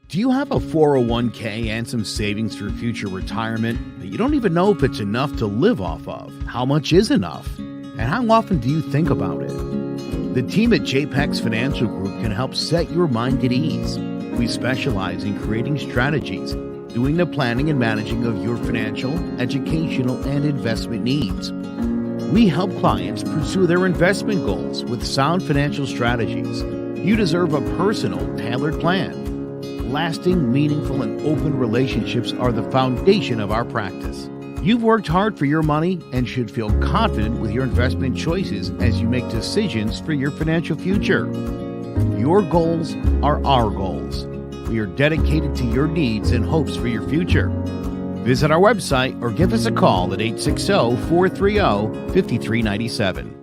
Do you have a 401k and some savings for future retirement, but you don't even know if it's enough to live off of? How much is enough? And how often do you think about it? The team at JPEX Financial Group can help set your mind at ease. We specialize in creating strategies, doing the planning and managing of your financial, educational, and investment needs. We help clients pursue their investment goals with sound financial strategies. You deserve a personal, tailored plan. Lasting, meaningful, and open relationships are the foundation of our practice. You've worked hard for your money and should feel confident with your investment choices as you make decisions for your financial future. Your goals are our goals. We are dedicated to your needs and hopes for your future. Visit our website or give us a call at 860-430-5397.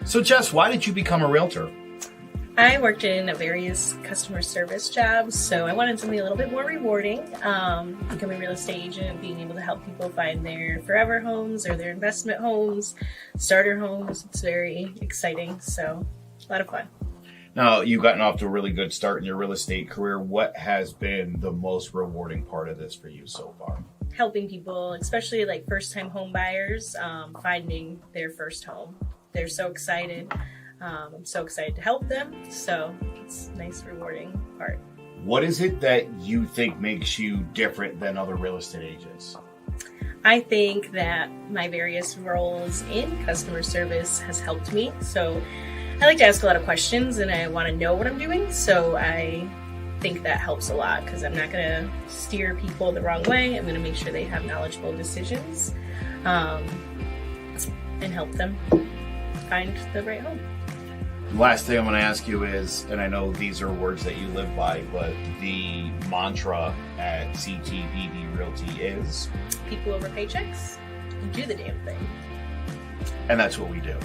So, Jess, why did you become a realtor? I worked in various customer service jobs, so I wanted something a little bit more rewarding. Becoming a real estate agent, being able to help people find their forever homes or their investment homes, starter homes. It's very exciting, so a lot of fun. Now, you've gotten off to a really good start in your real estate career. What has been the most rewarding part of this for you so far? Helping people, especially like first-time home buyers, finding their first home. They're so excited. I'm so excited to help them. So it's a nice, rewarding part. What is it that you think makes you different than other real estate agents? I think that my various roles in customer service has helped me. So I like to ask a lot of questions and I want to know what I'm doing. So I think that helps a lot because I'm not going to steer people the wrong way. I'm going to make sure they have knowledgeable decisions and help them find the right home. Last thing I'm going to ask you is, and I know these are words that you live by, but the mantra at CTBD Realty is? People over paychecks and do the damn thing. And that's what we do.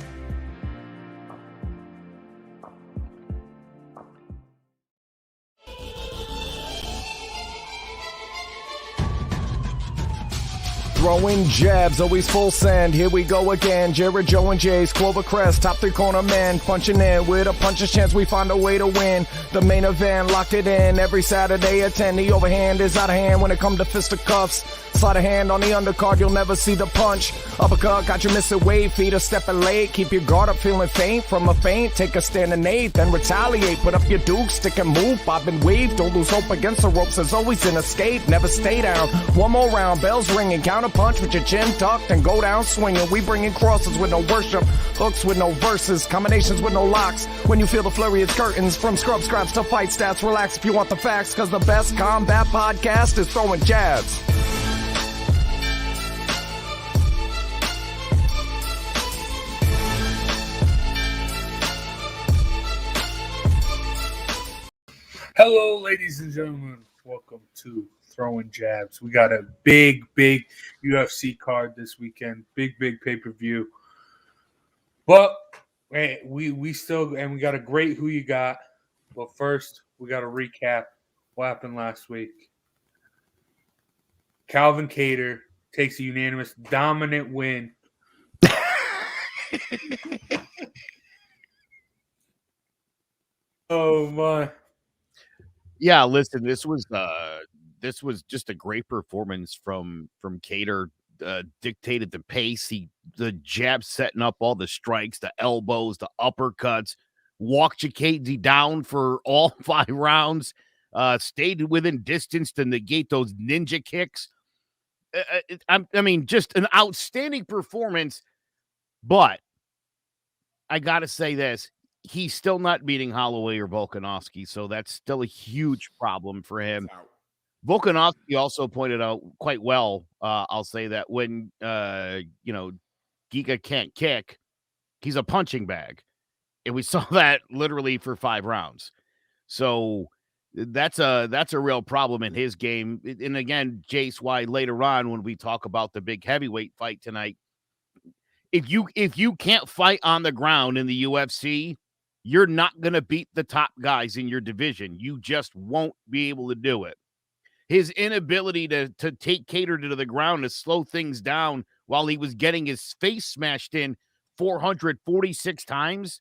Throwing jabs, always full send. Here we go again. Jared, Joe, and Jay's Clover Crest, top three corner men, punching in with a puncher's chance. We find a way to win. The main event, locked it in every Saturday at 10. The overhand is out of hand when it comes to fisticuffs. Slide a hand on the undercard, you'll never see the punch. Uppercut, got you missing weight, feet are stepping late. Keep your guard up, feeling faint from a feint. Take a stand and eight, then retaliate. Put up your duke, stick and move, bob and weave. Don't lose hope against the ropes, there's always an escape. Never stay down. One more round, bells ringing, counter punch with your chin tucked and go down swinging. We bringing crosses with no worship, hooks with no verses, combinations with no locks. When you feel the flurry of curtains, from scrub scraps to fight stats, relax if you want the facts, cause the best combat podcast is throwing jabs. Hello, ladies and gentlemen. Welcome to Throwing Jabs. We got a big UFC card this weekend. Big pay-per-view. But we still, and we got a great Who You Got. But first, we got to recap what happened last week. Calvin Kattar takes a unanimous dominant win. Oh, my. Yeah, listen, this was just a great performance from Kattar. Dictated the pace. The jab setting up all the strikes, the elbows, the uppercuts, walked Chikadze down for all 5 rounds. Stayed within distance to negate those ninja kicks. I mean, just an outstanding performance. But I got to say this. He's still not beating Holloway or Volkanovski, so that's still a huge problem for him. Volkanovski also pointed out quite well, I'll say that when, Giga can't kick, he's a punching bag. And we saw that literally for 5 rounds. So that's a real problem in his game. And again, Jace, why later on when we talk about the big heavyweight fight tonight, if you can't fight on the ground in the UFC, you're not going to beat the top guys in your division. You just won't be able to do it. His inability to take Kattar to the ground to slow things down while he was getting his face smashed in 446 times,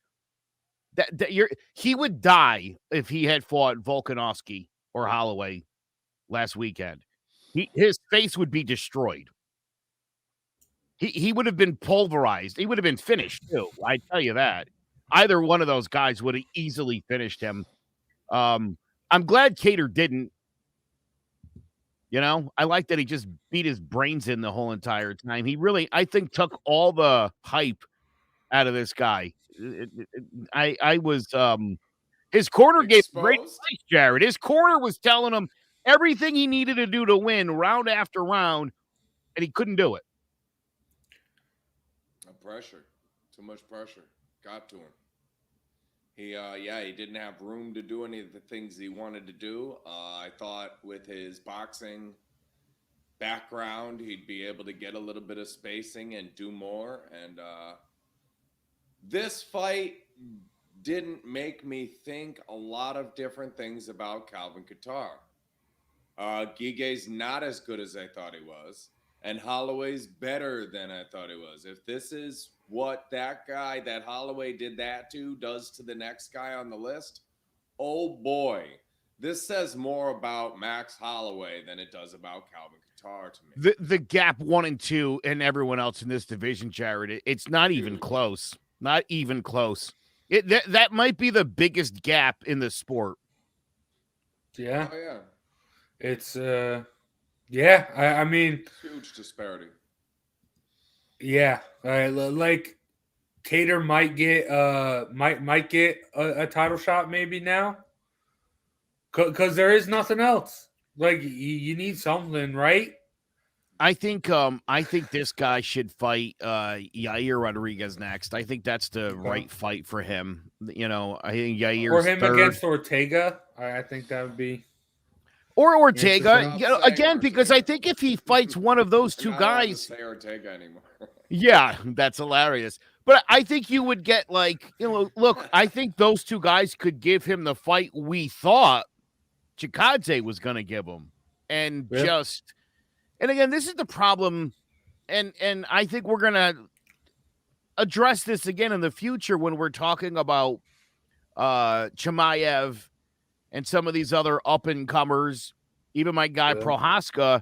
He would die if he had fought Volkanovski or Holloway last weekend. His face would be destroyed. He would have been pulverized. He would have been finished too. I tell you that. Either one of those guys would have easily finished him. I'm glad Cater didn't. I like that he just beat his brains in the whole entire time. He really, I think, took all the hype out of this guy. I was his corner gave great Exposed? advice, Jared. His corner was telling him everything he needed to do to win round after round, and he couldn't do it. Pressure. Too much pressure. Got to him. He didn't have room to do any of the things he wanted to do. I thought with his boxing background, he'd be able to get a little bit of spacing and do more. And this fight didn't make me think a lot of different things about Calvin Kattar. Gige's not as good as I thought he was. And Holloway's better than I thought he was. If this is what that guy that Holloway did that to does to the next guy on the list, oh boy, this says more about Max Holloway than it does about Calvin Kattar to me. The gap 1 and 2 and everyone else in this division, Jared, it's not even close. Not even close. That might be the biggest gap in the sport. Yeah. Oh, yeah. It's I mean, Huge disparity. Yeah, like Cater might get a title shot maybe now, because there is nothing else. Like you need something, right? I think this guy should fight Yair Rodriguez next. I think that's the right fight for him. I think Yair's or him third. against Ortega. I think that would be. Or Ortega, again, Ortega. because I think if he fights one of those two I don't want to guys, say Ortega anymore. yeah, that's hilarious. But I think you would get look, I think those two guys could give him the fight we thought Chikadze was going to give him, and again, this is the problem, and I think we're going to address this again in the future when we're talking about Chimaev and some of these other up-and-comers, even my guy Prohaska.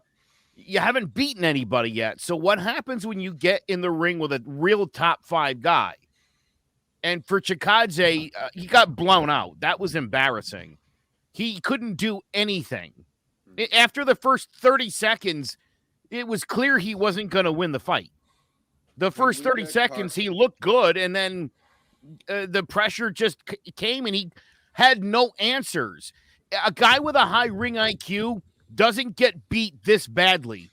You haven't beaten anybody yet. So what happens when you get in the ring with a real top 5 guy? And for Chikadze, he got blown out. That was embarrassing. He couldn't do anything. After the first 30 seconds, it was clear he wasn't going to win the fight. The first 30 seconds, he looked good, and then the pressure just came, and he had no answers. A guy with a high ring IQ doesn't get beat this badly.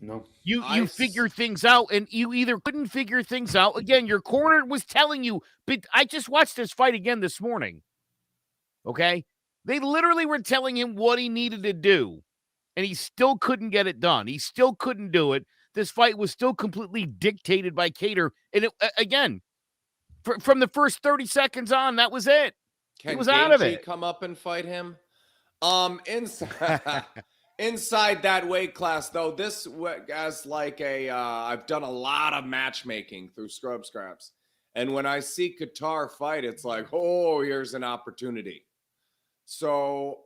No. You figure things out, and you either couldn't figure things out. Again, your corner was telling you, but I just watched this fight again this morning. Okay? They literally were telling him what he needed to do, and he still couldn't get it done. He still couldn't do it. This fight was still completely dictated by Cater. And again, from the first 30 seconds on, that was it. Can he was out of it. Come up and fight him? Inside that weight class, though, this as like I've done a lot of matchmaking through Scrub Scraps, and when I see Kattar fight, it's like, oh, here's an opportunity. So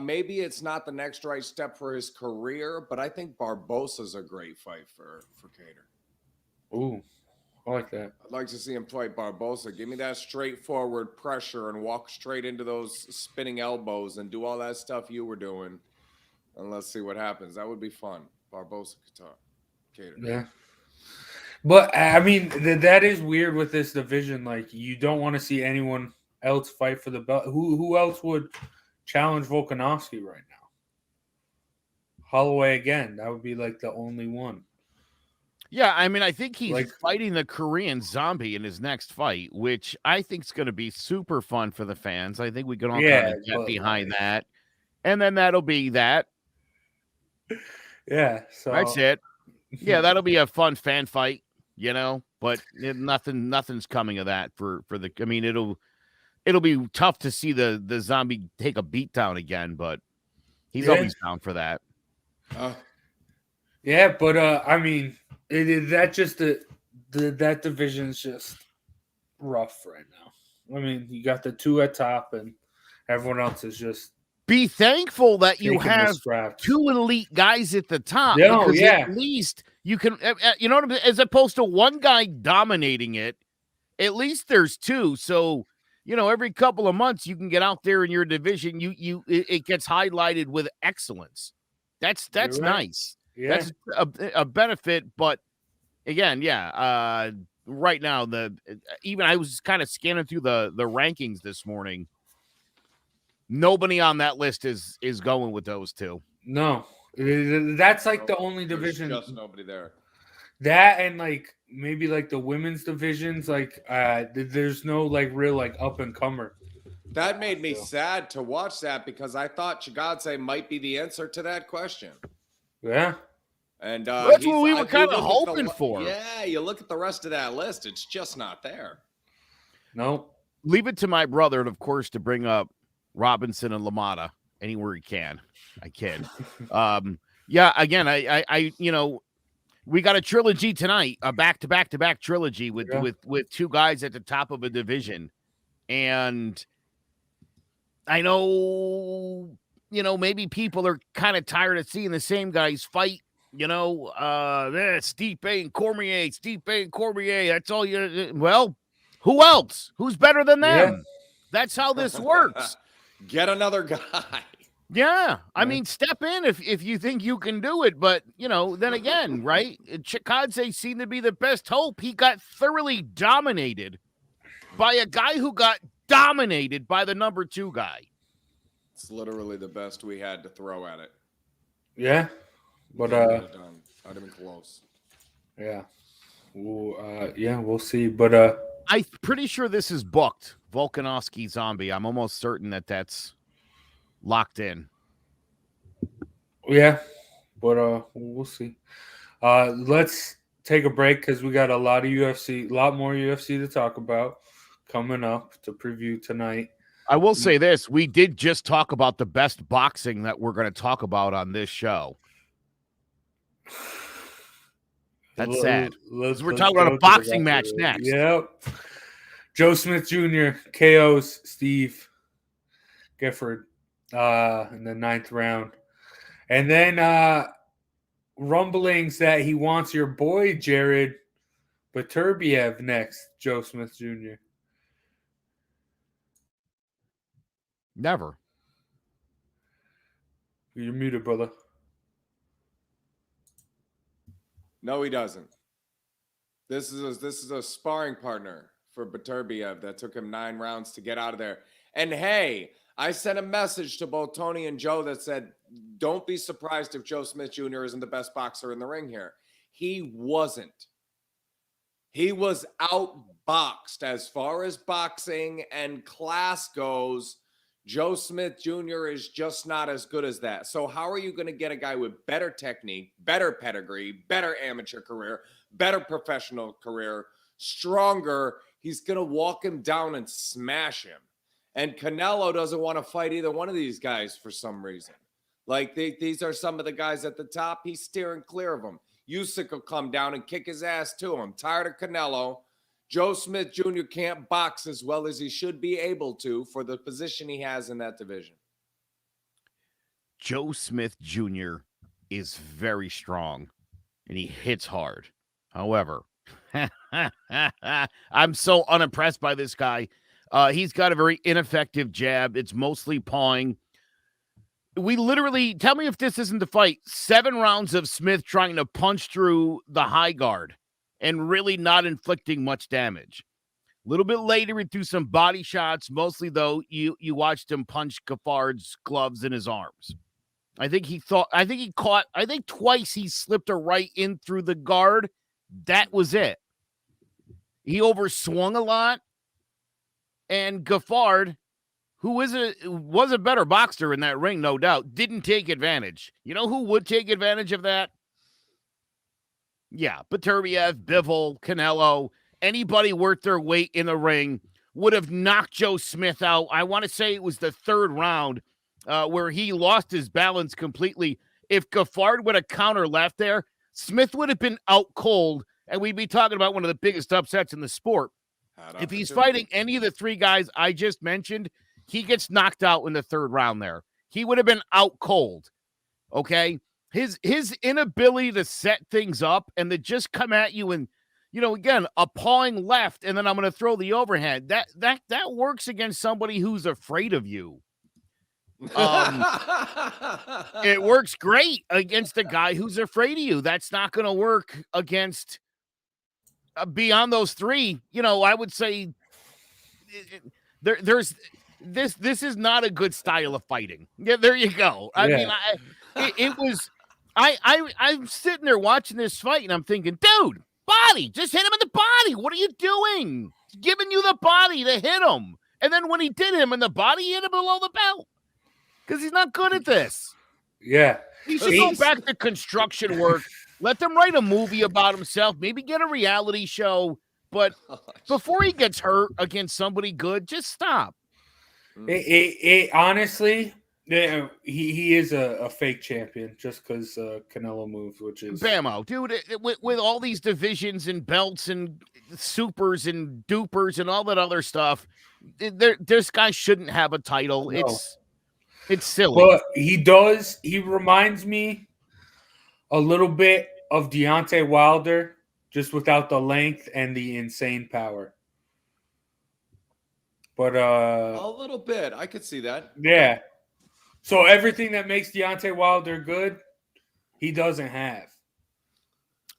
maybe it's not the next right step for his career, but I think Barbosa's a great fight for Cater. Ooh. I like that. I'd like to see him fight Barbosa. Give me that straightforward pressure and walk straight into those spinning elbows and do all that stuff you were doing. And let's see what happens. That would be fun. Barbosa, Cater. Yeah. But, I mean, that is weird with this division. Like, you don't want to see anyone else fight for the belt. Who else would challenge Volkanovski right now? Holloway again. That would be, like, the only one. Yeah, I mean, I think he's fighting the Korean Zombie in his next fight, which I think is going to be super fun for the fans. I think we can all kind of get behind that. And then that'll be that. Yeah. So that's it. Yeah, that'll be a fun fan fight, but nothing's coming of that for the, I mean, it'll be tough to see the Zombie take a beat down again, but he's always down for that. Yeah, but I mean, that division's just rough right now. I mean, you got the two at top, and everyone else is just Be thankful that you taking the have scraps. two elite guys at the top Yeah, because yeah. at least you can, you know what I mean? As opposed to one guy dominating it, at least there's two. So, you know, every couple of months you can get out there in your division. It gets highlighted with excellence. That's You're right. nice. Yeah. That's a benefit. But again, yeah, right now even I was kind of scanning through the rankings this morning. Nobody on that list is going with those two. No, that's like the only There's division. just nobody there. That and like maybe like the women's divisions, like there's no like real like up and comer. That made me sad to watch that because I thought Chigadze might be the answer to that question. Yeah. And that's what we were kind of hoping for. Yeah, you look at the rest of that list, it's just not there. No. Leave it to my brother, and of course, to bring up Robinson and LaMotta anywhere he can. I kid. Yeah, again, I you know, we got a trilogy tonight, a back-to-back-to-back trilogy with two guys at the top of a division. And I know, you know, maybe people are kind of tired of seeing the same guys fight. You know, Stipe and Cormier. That's all you. Well, who else? Who's better than them? Yeah. That's how this works. Get another guy. Yeah, I mean, step in if you think you can do it. But, you know, then again, right? Chikadze seemed to be the best hope. He got thoroughly dominated by a guy who got dominated by the number 2 guy. It's literally the best we had to throw at it. Yeah, but not even close. Yeah, we'll see. But I'm pretty sure this is booked. Volkanovski Zombie. I'm almost certain that locked in. Yeah, but we'll see. Let's take a break because we got a lot more UFC to talk about coming up to preview tonight. I will say this. We did just talk about the best boxing that we're going to talk about on this show. That's sad. We're talking about a boxing match next. Yep. Joe Smith Jr. KOs Steve Gifford in the 9th round. And then rumblings that he wants your boy Jared Beterbiev next, Joe Smith Jr. Never. You're muted, brother. No, he doesn't. This is a sparring partner for Beterbiev that took him 9 rounds to get out of there. And hey, I sent a message to both Tony and Joe that said, don't be surprised if Joe Smith Jr. isn't the best boxer in the ring here. He wasn't. He was outboxed as far as boxing and class goes. Joe Smith Jr. is just not as good as that. So how are you going to get a guy with better technique, better pedigree, better amateur career, better professional career, stronger? He's going to walk him down and smash him. And Canelo doesn't want to fight either one of these guys for some reason. Like these are some of the guys at the top. He's steering clear of them. Usyk will come down and kick his ass too. I'm tired of Canelo. Joe Smith Jr. can't box as well as he should be able to for the position he has in that division. Joe Smith Jr. is very strong, and he hits hard. However, I'm so unimpressed by this guy. He's got a very ineffective jab. It's mostly pawing. We literally, tell me if this isn't the fight, 7 rounds of Smith trying to punch through the high guard and really not inflicting much damage. A little bit later, he threw some body shots. Mostly, though, you watched him punch Gaffard's gloves in his arms. I think twice he slipped a right in through the guard. That was it. He overswung a lot. And Gaffard, who was a better boxer in that ring, no doubt, didn't take advantage. You know who would take advantage of that? Yeah, Beterbiev, Bivol, Canelo, anybody worth their weight in the ring would have knocked Joe Smith out. I want to say it was the 3rd round where he lost his balance completely. If Gaffard would have counter left there, Smith would have been out cold, and we'd be talking about one of the biggest upsets in the sport. If he's fighting any of the three guys I just mentioned, he gets knocked out in the third round there. He would have been out cold. Okay? His inability to set things up and to just come at you and, again, a pawing left, and then I'm going to throw the overhand. That works against somebody who's afraid of you. It works great against a guy who's afraid of you. That's not going to work against beyond those three. I would say there's this is not a good style of fighting. Yeah, there you go. I mean, I'm sitting there watching this fight and I'm thinking, dude, body, just hit him in the body. What are you doing? He's giving you the body to hit him. And then when he did him in the body, he hit him below the belt. Because he's not good at this. Yeah. He should go back to construction work. Let them write a movie about himself. Maybe get a reality show. But before he gets hurt against somebody good, just stop. Honestly, he is a fake champion just because Canelo moves, which is... Bamo. Dude, with all these divisions and belts and supers and dupers and all that other stuff, this guy shouldn't have a title. No. It's silly. But he does. He reminds me a little bit of Deontay Wilder, just without the length and the insane power. But a little bit. I could see that. Yeah. So everything that makes Deontay Wilder good, he doesn't have.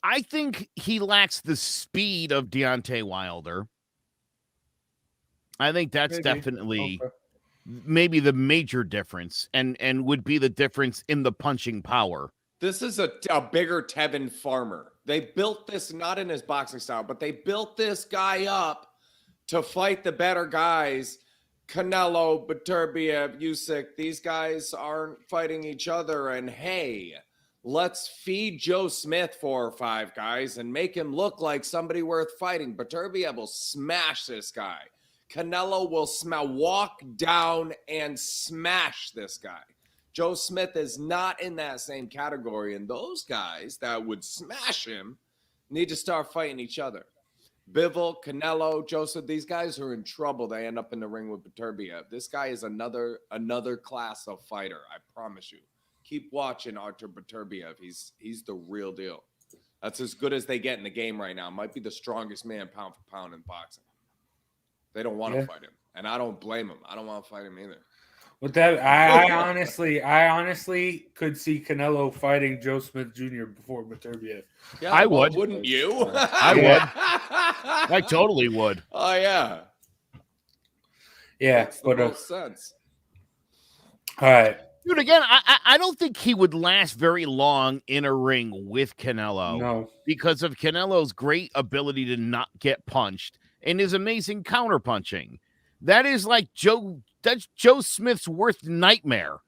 I think he lacks the speed of Deontay Wilder. I think that's definitely... Okay. Maybe the major difference and would be the difference in the punching power. This is a bigger Tevin Farmer. They built this not in his boxing style, but they built this guy up to fight the better guys. Canelo, Beterbiev, Usyk, these guys aren't fighting each other. And hey, let's feed Joe Smith 4 or 5 guys and make him look like somebody worth fighting. Beterbiev will smash this guy. Canelo will walk down and smash this guy. Joe Smith is not in that same category, and those guys that would smash him need to start fighting each other. Bivol, Canelo, Joseph, these guys are in trouble. They end up in the ring with Beterbiev. This guy is another class of fighter, I promise you. Keep watching Artur Beterbiev. He's the real deal. That's as good as they get in the game right now. Might be the strongest man pound for pound in boxing. They don't want to fight him, and I don't blame him. I don't want to fight him either. With that, I honestly could see Canelo fighting Joe Smith Jr. before Beterbiev. Yeah, I would. Wouldn't you? I would. I totally would. Oh yeah. Yeah, makes the most sense. All right. Dude, again, I don't think he would last very long in a ring with Canelo. No. Because of Canelo's great ability to not get punched and his amazing counterpunching. That is like that's Joe Smith's worst nightmare.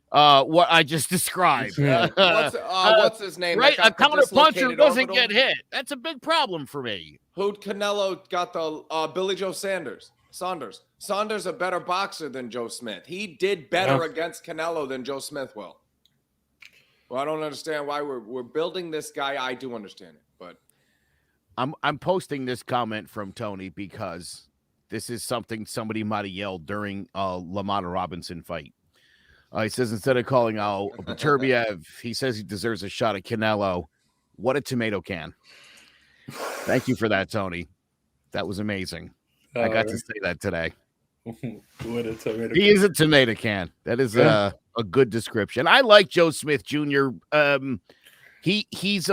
What I just described. What's his name? Right, a counterpuncher doesn't get hit. That's a big problem for me. Who'd Canelo got the Billy Joe Saunders? Saunders a better boxer than Joe Smith. He did better against Canelo than Joe Smith will. Well, I don't understand why we're building this guy. I do understand it, but I'm posting this comment from Tony because this is something somebody might have yelled during a LaMotta Robinson fight. He says instead of calling out Beterbiev, he says he deserves a shot at Canelo. What a tomato can. Thank you for that, Tony. That was amazing. I got to say that today. What a tomato he can. is a tomato can. That is a good description. I like Joe Smith Jr. He's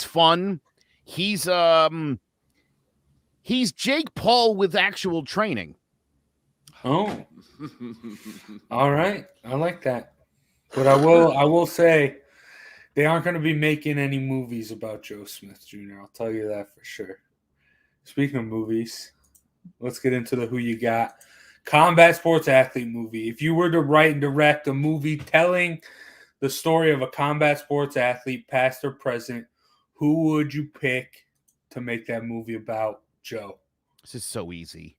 fun. He's Jake Paul with actual training. Oh. All right. I like that. But I will say they aren't going to be making any movies about Joe Smith Jr. I'll tell you that for sure. Speaking of movies, let's get into the Who You Got combat sports athlete movie. If you were to write and direct a movie telling the story of a combat sports athlete, past or present, who would you pick to make that movie about, Joe? This is so easy.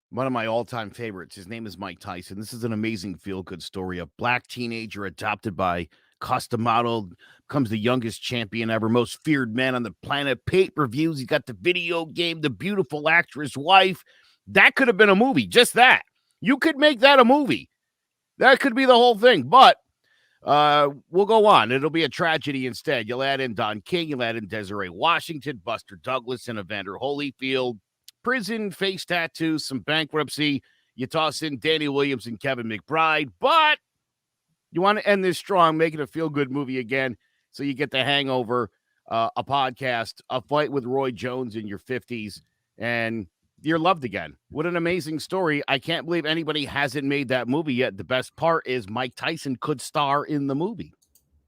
One of my all-time favorites. His name is Mike Tyson. This is an amazing feel-good story. A black teenager adopted by custom model, becomes the youngest champion ever, most feared man on the planet, pay-per-views. He's got the video game, the beautiful actress wife. That could have been a movie, just that. You could make that a movie. That could be the whole thing, but we'll go on. It'll be a tragedy instead. You'll add in Don King, you'll add in Desiree Washington, Buster Douglas, and Evander Holyfield. Prison, face tattoos, some bankruptcy. You toss in Danny Williams and Kevin McBride, but you want to end this strong, make it a feel-good movie again, so you get The Hangover, a podcast, a fight with Roy Jones in your 50s, and you're loved again. What an amazing story. I can't believe anybody hasn't made that movie yet. The best part is Mike Tyson could star in the movie.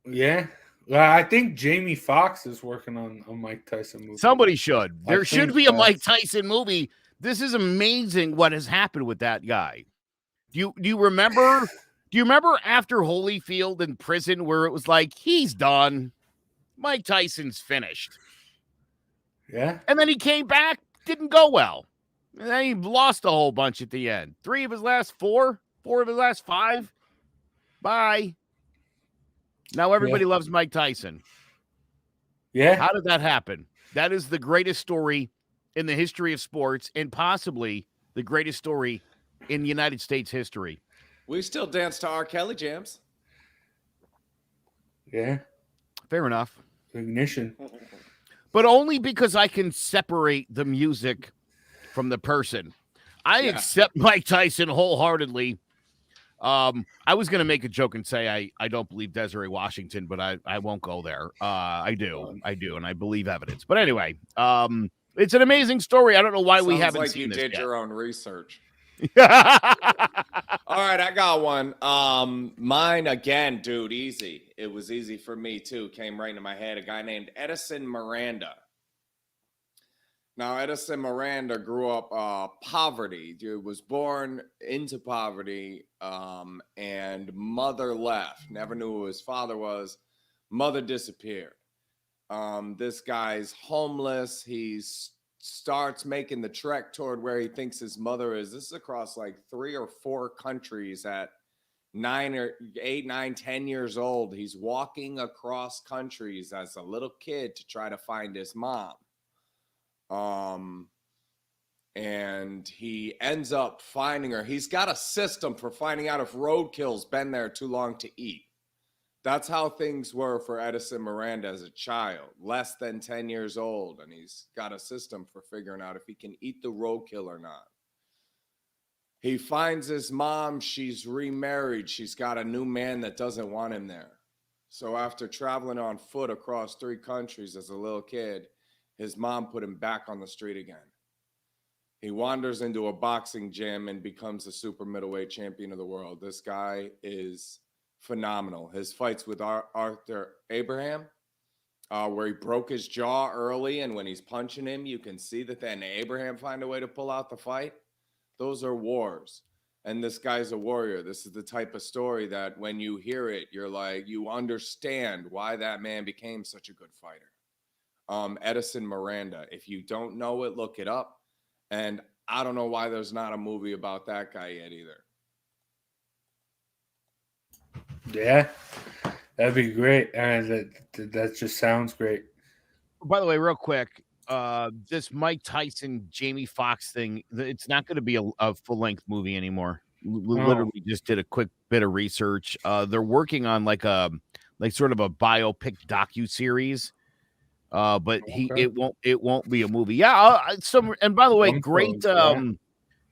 Yeah. Well, I think Jamie Foxx is working on a Mike Tyson movie. Somebody should. There should be a Mike Tyson movie. This is amazing what has happened with that guy. Do you remember? Do you remember after Holyfield in prison where it was like, he's done. Mike Tyson's finished. Yeah. And then he came back, didn't go well. And then he lost a whole bunch at the end. 3 of his last 4 of his last 5. Bye. Now everybody loves Mike Tyson. Yeah. How did that happen? That is the greatest story in the history of sports and possibly the greatest story in United States history. We still dance to R. Kelly jams. Yeah. Fair enough. Ignition. But only because I can separate the music from the person. I accept Mike Tyson wholeheartedly. I was going to make a joke and say I don't believe Desiree Washington, but I won't go there. I do, and I believe evidence. But anyway, it's an amazing story. I don't know why we haven't seen this yet. You did your own research. All right, I got one. Mine again, dude, easy. It was easy for me too. Came right into my head. A guy named Edison Miranda. Now, Edison Miranda grew up poverty. He was born into poverty, and mother left. Never knew who his father was. Mother disappeared. This guy's homeless. He starts making the trek toward where he thinks his mother is. This is across like 3 or 4 countries at 9 or 8, 9, 10 years old. He's walking across countries as a little kid to try to find his mom. And he ends up finding her. He's got a system for finding out if roadkill's been there too long to eat. That's how things were for Edison Miranda as a child, less than 10 years old. And he's got a system for figuring out if he can eat the roadkill or not. He finds his mom. She's remarried. She's got a new man that doesn't want him there. So after traveling on foot across 3 countries as a little kid, his mom put him back on the street again. He wanders into a boxing gym and becomes a super middleweight champion of the world. This guy is phenomenal. His fights with Arthur Abraham, where he broke his jaw early, and when he's punching him, you can see that then Abraham find a way to pull out the fight. Those are wars. And this guy's a warrior. This is the type of story that when you hear it, you're like, you understand why that man became such a good fighter. Edison Miranda. If you don't know it, look it up. And I don't know why there's not a movie about that guy yet either. Yeah, that'd be great. That just sounds great. By the way, real quick, this Mike Tyson, Jamie Foxx thing, it's not going to be a full-length movie anymore. Literally just did a quick bit of research. They're working on like sort of a biopic docu-series. But it won't be a movie. Yeah. And by the way,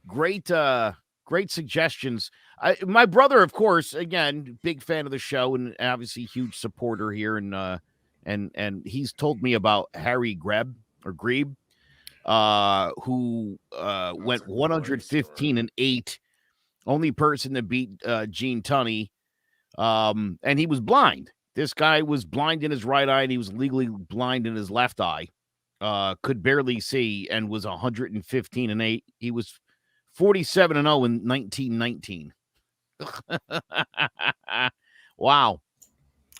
great suggestions. My brother, of course, again, big fan of the show and obviously huge supporter here. And he's told me about Harry Greb, who went 115-8, only person to beat Gene Tunney. And he was blind. This guy was blind in his right eye, and he was legally blind in his left eye. Could barely see, and was 115-8. He was 47-0 in 1919. Wow.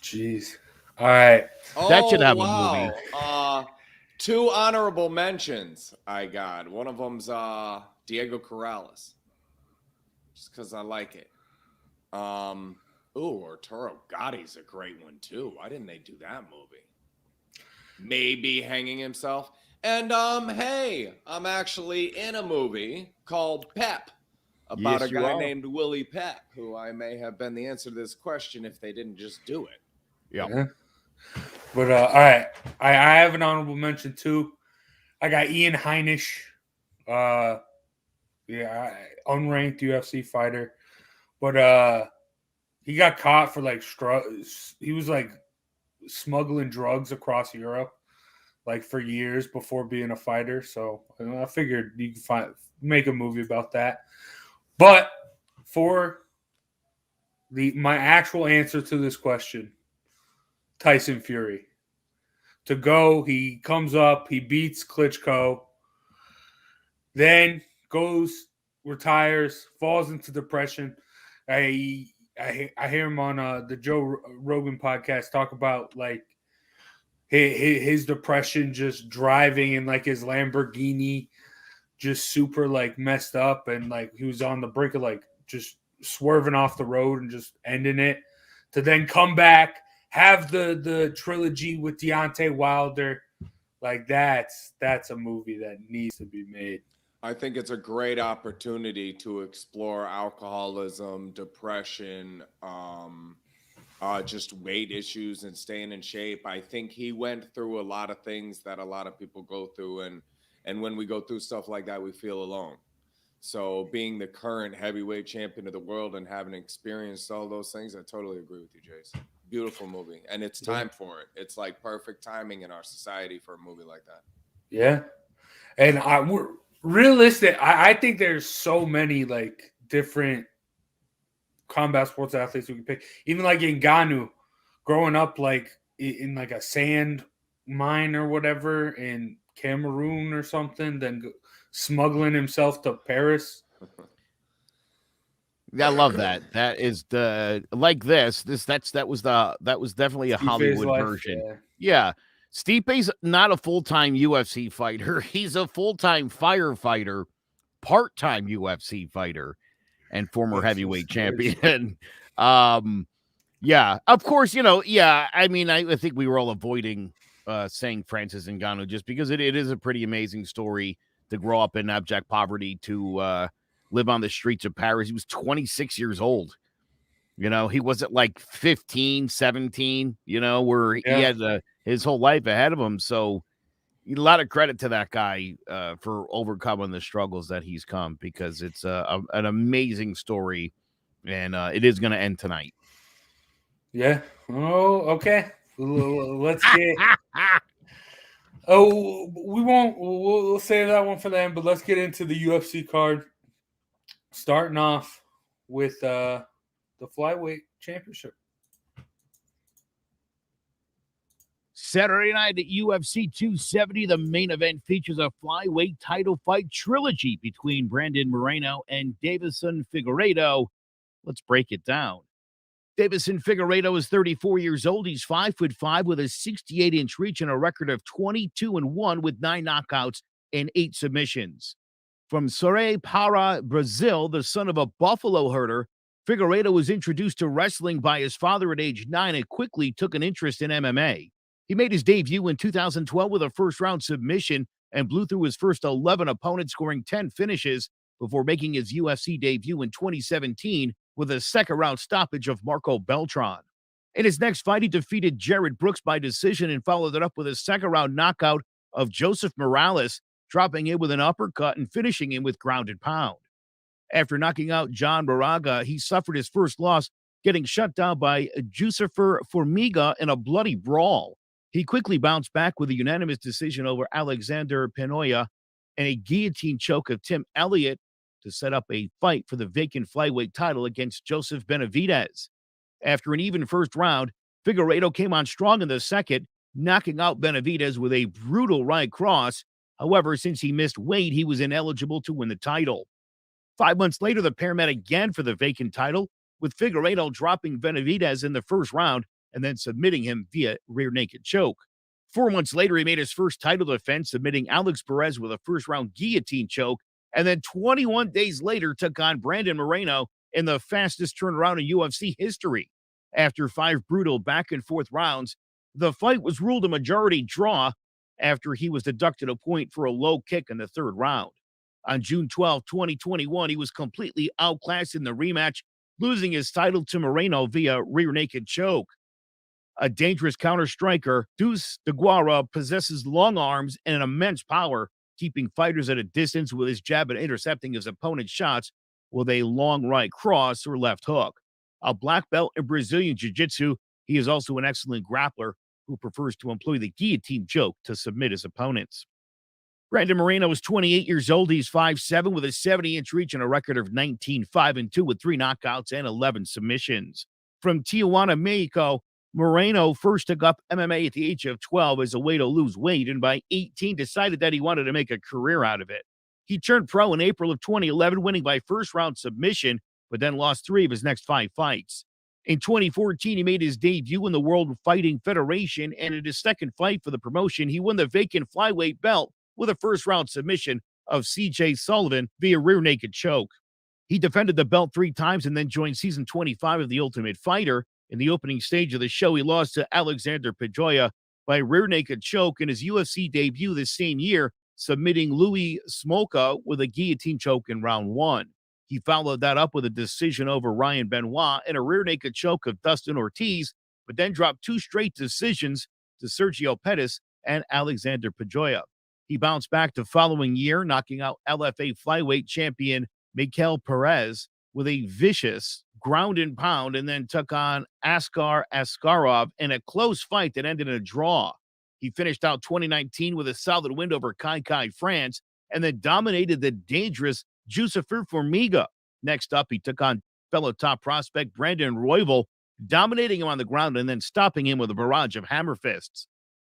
Jeez. All right. That should have a movie. 2 honorable mentions I got. One of them's Diego Corrales, just because I like it. Ooh, Arturo Gotti's a great one too. Why didn't they do that movie? Maybe hanging himself. And hey, I'm actually in a movie called Pep about Yes, a you guy are. named Willie Pep, who I may have been the answer to this question if they didn't just do it. Yep. Yeah. But all right, I have an honorable mention too. I got Ian Heinisch, unranked UFC fighter, but he got caught for like he was like smuggling drugs across Europe, like for years before being a fighter. So I figured you could make a movie about that. But for my actual answer to this question, Tyson Fury. To go, he comes up, he beats Klitschko, then goes, retires, falls into depression. I hear him on the Joe Rogan podcast talk about like his depression, just driving in like his Lamborghini, just super like messed up, and like he was on the brink of like just swerving off the road and just ending it, to then come back, have the trilogy with Deontay Wilder. Like that's a movie that needs to be made. I think it's a great opportunity to explore alcoholism, depression, just weight issues and staying in shape. I think he went through a lot of things that a lot of people go through, and when we go through stuff like that, we feel alone. So being the current heavyweight champion of the world and having experienced all those things, I totally agree with you, Jason. Beautiful movie, and it's time for it. It's like perfect timing in our society for a movie like that. Yeah, and we're realistic. I think there's so many like different combat sports athletes we can pick. Even like Ngannou, growing up like in like a sand mine or whatever in Cameroon or something, then smuggling himself to Paris. I love that. That is the like this. That was definitely a Stipe's Hollywood life, version. Yeah. Stipe's not a full-time UFC fighter. He's a full-time firefighter, part-time UFC fighter, and former heavyweight champion. Yeah, of course, I mean, I think we were all avoiding saying Francis Ngannou just because it is a pretty amazing story to grow up in abject poverty, to live on the streets of Paris. He was 26 years old. He wasn't like 15, 17, where he had his whole life ahead of him. So a lot of credit to that guy for overcoming the struggles that he's come, because it's an amazing story, and it is going to end tonight. Yeah. Oh, okay. Let's get. We won't. We'll save that one for them. But let's get into the UFC card. Starting off with the flyweight championship. Saturday night at UFC 270, the main event features a flyweight title fight trilogy between Brandon Moreno and Davison Figueiredo. Let's break it down. Davison Figueiredo is 34 years old. He's 5'5" with a 68-inch reach and a record of 22-1 with 9 knockouts and 8 submissions. From Soré Para, Brazil, the son of a buffalo herder, Figueiredo was introduced to wrestling by his father at age 9 and quickly took an interest in MMA. He made his debut in 2012 with a first-round submission and blew through his first 11 opponents, scoring 10 finishes before making his UFC debut in 2017 with a second-round stoppage of Marco Beltran. In his next fight, he defeated Jared Brooks by decision and followed it up with a second-round knockout of Joseph Morales, dropping in with an uppercut and finishing him with grounded pound. After knocking out John Moraga, he suffered his first loss, getting shut down by Jussifer Formiga in a bloody brawl. He quickly bounced back with a unanimous decision over Alexander Penoya and a guillotine choke of Tim Elliott to set up a fight for the vacant flyweight title against Joseph Benavidez. After an even first round, Figueiredo came on strong in the second, knocking out Benavidez with a brutal right cross. However, since he missed weight, he was ineligible to win the title. 5 months later, the pair met again for the vacant title, with Figueiredo dropping Benavidez in the first round and then submitting him via rear naked choke. 4 months later, he made his first title defense, submitting Alex Perez with a first-round guillotine choke, and then 21 days later took on Brandon Moreno in the fastest turnaround in UFC history. After 5 brutal back-and-forth rounds, the fight was ruled a majority draw after he was deducted a point for a low kick in the 3rd round. On June 12, 2021, he was completely outclassed in the rematch, losing his title to Moreno via rear naked choke. A dangerous counter striker, Deuce DeGuara possesses long arms and immense power, keeping fighters at a distance with his jab and intercepting his opponent's shots with a long right cross or left hook. A black belt in Brazilian Jiu-Jitsu, he is also an excellent grappler who prefers to employ the guillotine choke to submit his opponents. Brandon Moreno is 28 years old. He's 5'7", with a 70-inch reach and a record of 19-5-2 with 3 knockouts and 11 submissions. From Tijuana, Mexico, Moreno first took up MMA at the age of 12 as a way to lose weight, and by 18 decided that he wanted to make a career out of it. He turned pro in April of 2011, winning by first-round submission, but then lost 3 of his next 5 fights. In 2014, he made his debut in the World Fighting Federation, and in his second fight for the promotion, he won the vacant flyweight belt with a first-round submission of C.J. Sullivan via rear naked choke. He defended the belt 3 times and then joined season 25 of The Ultimate Fighter. In the opening stage of the show, he lost to Alexander Pedroia by rear naked choke in his UFC debut this same year, submitting Louis Smolka with a guillotine choke in round 1. He followed that up with a decision over Ryan Benoit and a rear naked choke of Dustin Ortiz, but then dropped 2 straight decisions to Sergio Pettis and Alexander Pedroia. He bounced back the following year, knocking out LFA flyweight champion Mikael Perez with a vicious ground and pound, and then took on Askar Askarov in a close fight that ended in a draw. He finished out 2019 with a solid win over Kai France, and then dominated the dangerous Jussifer Formiga. Next up, he took on fellow top prospect Brandon Royval, dominating him on the ground and then stopping him with a barrage of hammer fists.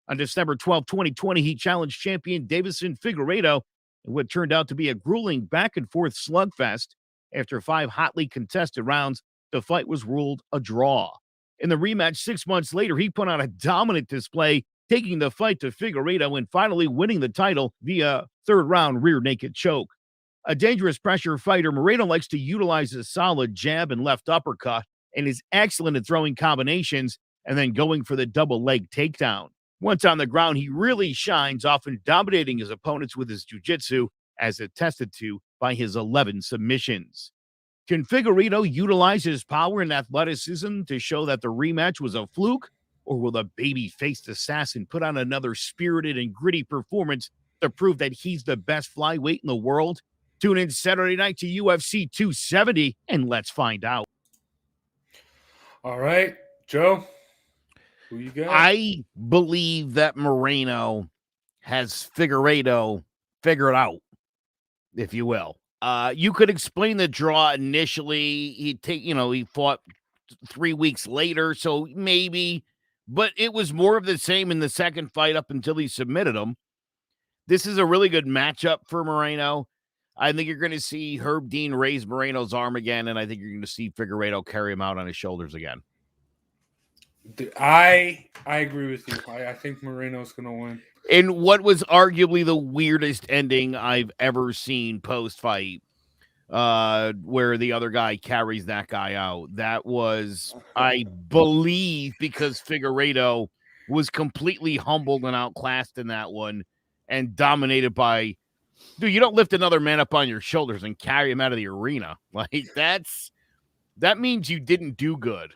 On December 12, 2020, he challenged champion Davison Figueiredo in what turned out to be a grueling back-and-forth slugfest. After 5 hotly contested rounds, the fight was ruled a draw. In the rematch 6 months later, he put on a dominant display, taking the fight to Figueiredo and finally winning the title via 3rd-round rear naked choke. A dangerous pressure fighter, Moreno likes to utilize a solid jab and left uppercut and is excellent at throwing combinations and then going for the double leg takedown. Once on the ground, he really shines, often dominating his opponents with his jiu-jitsu, as attested to by his 11 submissions. Can Figueiredo utilize his power and athleticism to show that the rematch was a fluke, or will the baby-faced assassin put on another spirited and gritty performance to prove that he's the best flyweight in the world? Tune in Saturday night to UFC 270, and let's find out. All right, Joe, who you got? I believe that Moreno has Figueiredo figured out, if you will. You could explain the draw initially. He fought 3 weeks later, so maybe, but it was more of the same in the second fight up until he submitted him. This is a really good matchup for Moreno. I think you're going to see Herb Dean raise Moreno's arm again, and I think you're going to see Figueiredo carry him out on his shoulders again. I agree with you. I think Moreno's going to win. In what was arguably the weirdest ending I've ever seen post-fight, where the other guy carries that guy out. That was, I believe, because Figueiredo was completely humbled and outclassed in that one and dominated by, dude, you don't lift another man up on your shoulders and carry him out of the arena. Like, that means you didn't do good.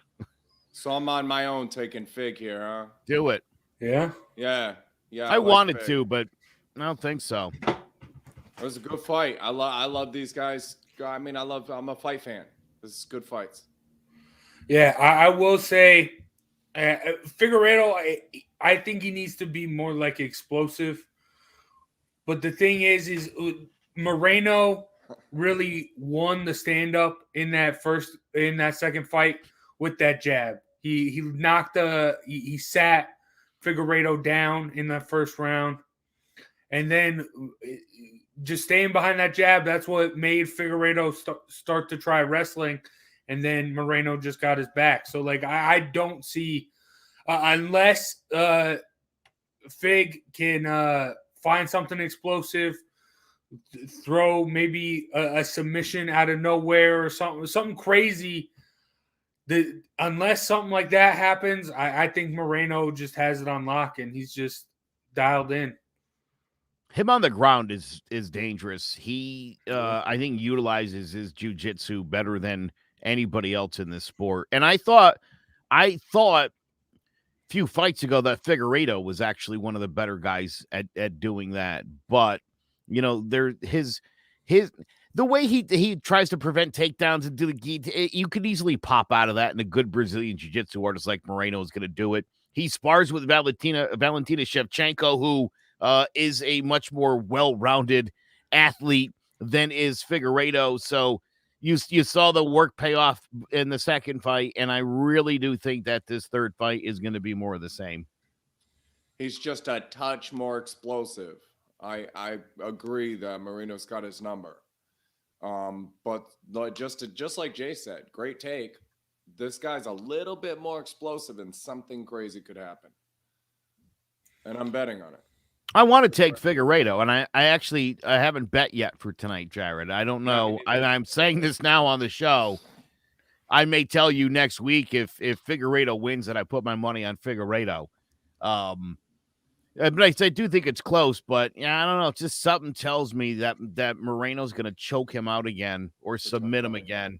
So I'm on my own taking Fig here, huh? Do it. Yeah? Yeah. I like wanted Fig. to, but I don't think so. It was a good fight. I love these guys. I mean, I'm a fight fan. This is good fights. Yeah, I will say Figueiredo, I think he needs to be more like explosive. But the thing is Moreno really won the stand-up in that second fight with that jab. He sat Figueiredo down in that first round. And then just staying behind that jab, that's what made Figueiredo start to try wrestling. And then Moreno just got his back. So, like, I don't see unless Fig can find something explosive, throw maybe a submission out of nowhere or something crazy unless something like that happens, I think Moreno just has it on lock and he's just dialed in. Him on the ground is dangerous. He, I think, utilizes his jujitsu better than anybody else in this sport. And I thought a few fights ago that Figueiredo was actually one of the better guys at doing that. But the way he tries to prevent takedowns and you could easily pop out of that, and a good Brazilian jiu-jitsu artist like Moreno is going to do it. He spars with Valentina Shevchenko, who is a much more well-rounded athlete than is Figueiredo. So you saw the work pay off in the second fight, and I really do think that this third fight is going to be more of the same. He's just a touch more explosive. I agree that Moreno's got his number. But just like Jay said, great take. This guy's a little bit more explosive and something crazy could happen. And I'm betting on it. I want to take Figueiredo, and I haven't bet yet for tonight, Jared. I don't know. I'm saying this now on the show. I may tell you next week if Figueiredo wins that I put my money on Figueiredo. But I do think it's close, but yeah, I don't know. It's just something tells me that Moreno's going to choke him out again or submit him again.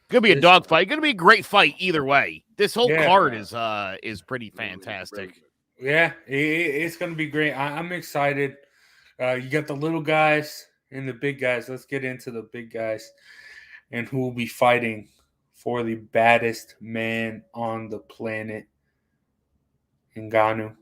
Going to be a dogfight. Going to be a great fight either way. This whole card is pretty fantastic. Yeah, it's going to be great. I'm excited. You got the little guys and the big guys. Let's get into the big guys and who will be fighting for the baddest man on the planet, Ngannou.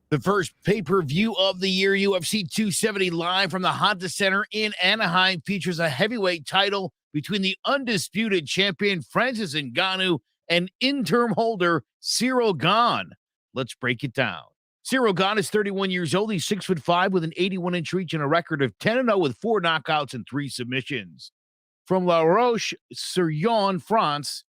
The first pay-per-view of the year, UFC 270 live from the Honda Center in Anaheim, features a heavyweight title between the undisputed champion Francis Ngannou and interim holder Ciryl Gane. Let's break it down. Ciryl Gane is 31 years old. He's 6'5" with an 81-inch reach and a record of 10-0 with 4 knockouts and 3 submissions. From La Roche-sur-Yon, France,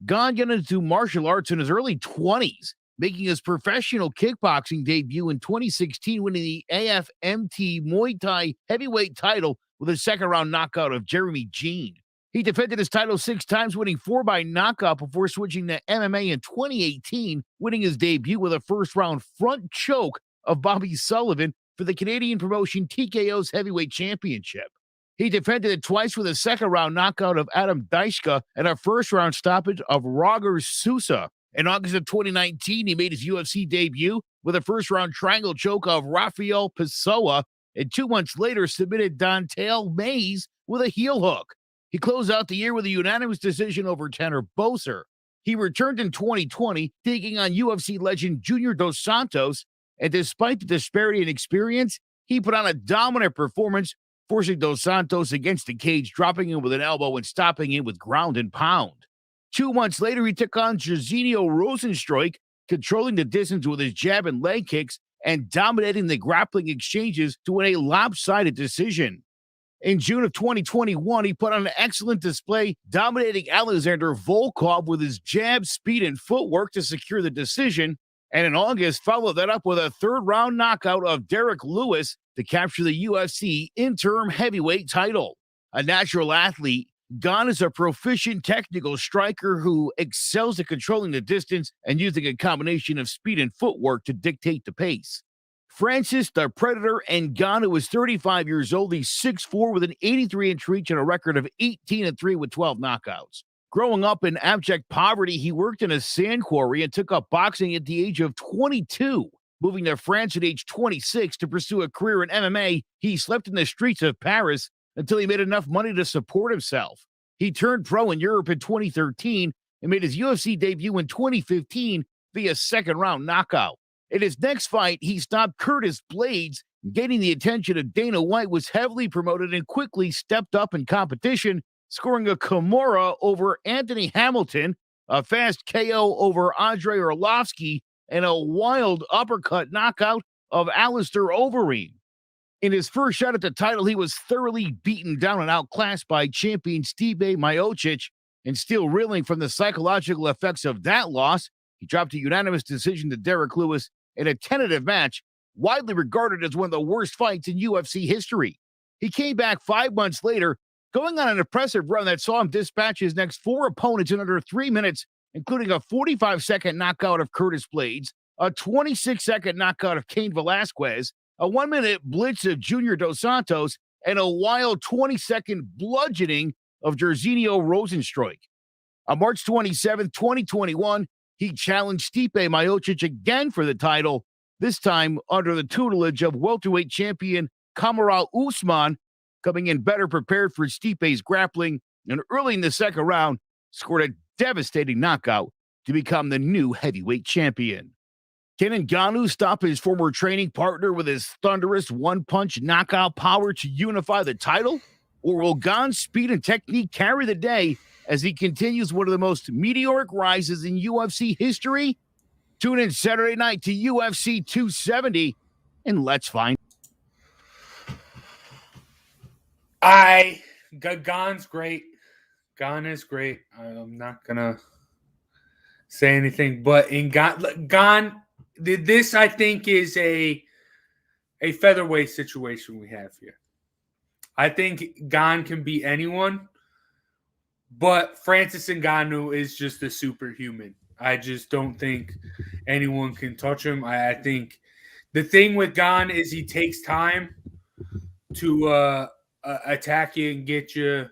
Gane got into martial arts in his early 20s, making his professional kickboxing debut in 2016, winning the AFMT Muay Thai heavyweight title with a second-round knockout of Jeremy Jean. He defended his title 6 times, winning 4 by knockout before switching to MMA in 2018, winning his debut with a first-round front choke of Bobby Sullivan for the Canadian promotion TKO's heavyweight championship. He defended it twice with a second-round knockout of Adam Daischke and a first-round stoppage of Roger Sousa. In August of 2019, he made his UFC debut with a first-round triangle choke of Rafael Pessoa, and 2 months later submitted Dontel Mays with a heel hook. He closed out the year with a unanimous decision over Tanner Boser. He returned in 2020, taking on UFC legend Junior Dos Santos, and despite the disparity in experience, he put on a dominant performance, forcing Dos Santos against the cage, dropping him with an elbow and stopping him with ground and pound. 2 months later, he took on Jairzinho Rosenstruik, controlling the distance with his jab and leg kicks and dominating the grappling exchanges to win a lopsided decision. In June of 2021, he put on an excellent display, dominating Alexander Volkov with his jab, speed, and footwork to secure the decision, and in August, followed that up with a third-round knockout of Derek Lewis to capture the UFC interim heavyweight title. A natural athlete, Gane is a proficient technical striker who excels at controlling the distance and using a combination of speed and footwork to dictate the pace. Francis the Predator Ngannou was 35 years old. He's 6'4" with an 83-inch reach and a record of 18-3 with 12 knockouts. Growing up in abject poverty, he worked in a sand quarry and took up boxing at the age of 22. Moving to France at age 26 to pursue a career in MMA, he slept in the streets of Paris until he made enough money to support himself. He turned pro in Europe in 2013 and made his UFC debut in 2015 via second-round knockout. In his next fight, he stopped Curtis Blades, gaining the attention of Dana White, was heavily promoted and quickly stepped up in competition, scoring a Kimura over Anthony Hamilton, a fast KO over Andrei Arlovsky, and a wild uppercut knockout of Alistair Overeem. In his first shot at the title, he was thoroughly beaten down and outclassed by champion Stipe Miocic, and still reeling from the psychological effects of that loss, he dropped a unanimous decision to Derek Lewis in a tentative match, widely regarded as one of the worst fights in UFC history. He came back 5 months later, going on an impressive run that saw him dispatch his next 4 opponents in under 3 minutes, including a 45-second knockout of Curtis Blades, a 26-second knockout of Cain Velasquez, a 1-minute blitz of Junior Dos Santos, and a wild 20-second bludgeoning of Jairzinho Rosenstruik. On March 27, 2021, he challenged Stipe Miocic again for the title, this time under the tutelage of welterweight champion Kamaru Usman, coming in better prepared for Stipe's grappling, and early in the second round, scored a devastating knockout to become the new heavyweight champion. Can Ngannou stop his former training partner with his thunderous one-punch knockout power to unify the title? Or will Gan's speed and technique carry the day as he continues one of the most meteoric rises in UFC history? Tune in Saturday night to UFC 270, and let's find. Gan's great. Gan is great. I'm not gonna say anything, but in Gan, this I think is a featherweight situation we have here. I think Gan can beat anyone, but Francis Ngannou is just a superhuman. I just don't think anyone can touch him. I think the thing with Gan is he takes time to attack you and get you.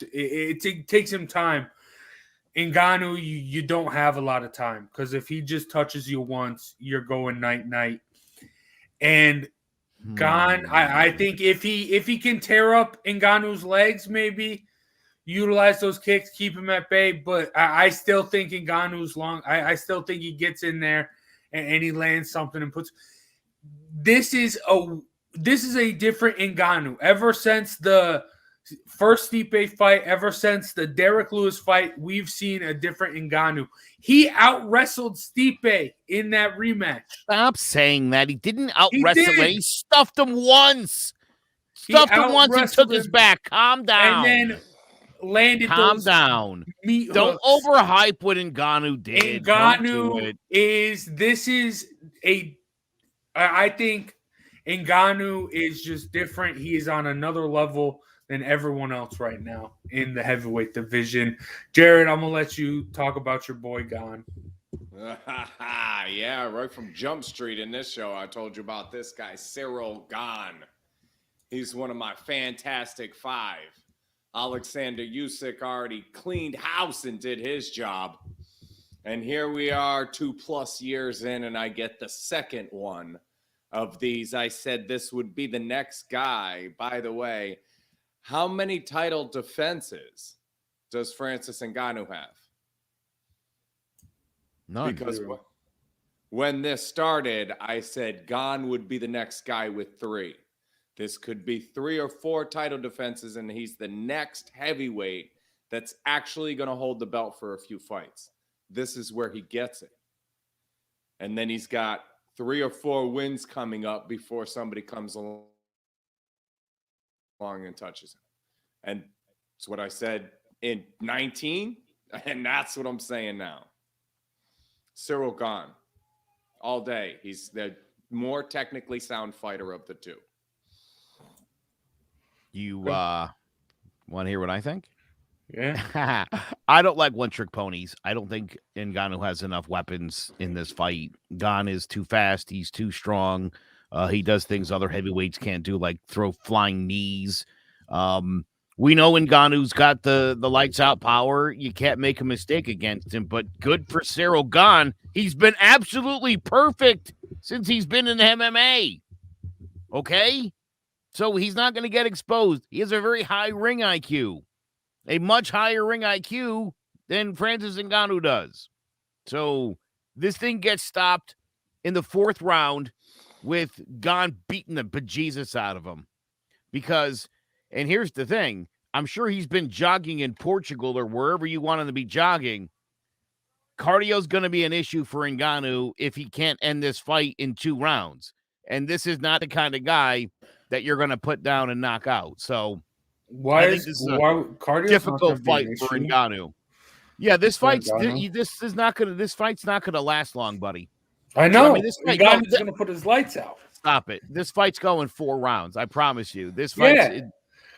It takes him time. In Ngannou, you don't have a lot of time because if he just touches you once, you're going night-night. And Gan, I think if he can tear up Ngannou's legs, maybe utilize those kicks, keep him at bay. But I still think Ngannou's long. I still think he gets in there and he lands something and puts. This is a different Ngannou. Ever since the first Stipe fight, ever since the Derek Lewis fight, we've seen a different Ngannou. He out-wrestled Stipe in that rematch. Stop saying that. He didn't out-wrestle him. He stuffed him once. Stuffed him once and took his back. Calm down. And then landed Calm those down. meat Don't hooks. overhype what Ngannou did. Ngannou I think Ngannou is just different. He is on another level than everyone else right now in the heavyweight division. Jared, I'm going to let you talk about your boy Gan. Yeah, right from Jump Street in this show, I told you about this guy, Cyril Gan. He's one of my fantastic five. Alexander Usyk already cleaned house and did his job. And here we are 2+ years in, and I get the second one of these. I said this would be the next guy. By the way, how many title defenses does Francis Ngannou have? None. Because when this started, I said Gan would be the next guy with 3. This could be 3 or 4 title defenses, and he's the next heavyweight that's actually going to hold the belt for a few fights. This is where he gets it. And then he's got 3 or 4 wins coming up before somebody comes along and touches him. And it's what I said in 19, and that's what I'm saying now. Cyril Gan, all day. He's the more technically sound fighter of the two. You want to hear what I think? Yeah. I don't like one-trick ponies. I don't think Ngannou has enough weapons in this fight. Gan is too fast. He's too strong. He does things other heavyweights can't do, like throw flying knees. We know Ngannou's got the lights-out power. You can't make a mistake against him, but good for Cyril Gan. He's been absolutely perfect since he's been in MMA. Okay? So he's not going to get exposed. He has a very high ring IQ. A much higher ring IQ than Francis Ngannou does. So this thing gets stopped in the 4th round with Gan beating the bejesus out of him. Because, and here's the thing, I'm sure he's been jogging in Portugal or wherever you want him to be jogging. Cardio's going to be an issue for Ngannou if he can't end this fight in 2 rounds. And this is not the kind of guy that you're going to put down and knock out. So Why this is is a cardio's difficult not gonna be fight an for issue? Ngannou. Yeah, this fight's Ngannou? this fight's not gonna last long, buddy. I know. I mean, this fight, Ngannou's going to put his lights out. stop it. This fight's going 4 rounds. I promise you. This fight. Yeah.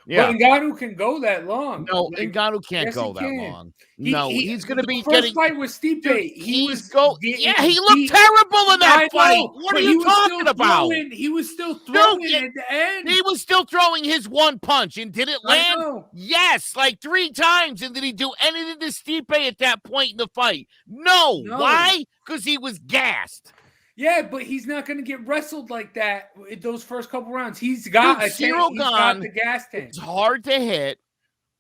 Yeah. But Ngannou can go that long. No, Like, Ngannou can't yes, go he that can. long. No, he's going to the be first getting. fight with Stipe. Dude, He was yeah, he looked terrible in that I fight. know, What are but you talking about? He was still Dude, throwing at the end. he was still throwing his one punch, and did it I land? know. Yes, like 3 times. And did he do anything to Stipe at that point in the fight? No. Why? Because he was gassed. Yeah, but he's not going to get wrestled like that in those first couple rounds. He's got Dude, a tank. He's got the gas tank. It's hard to hit.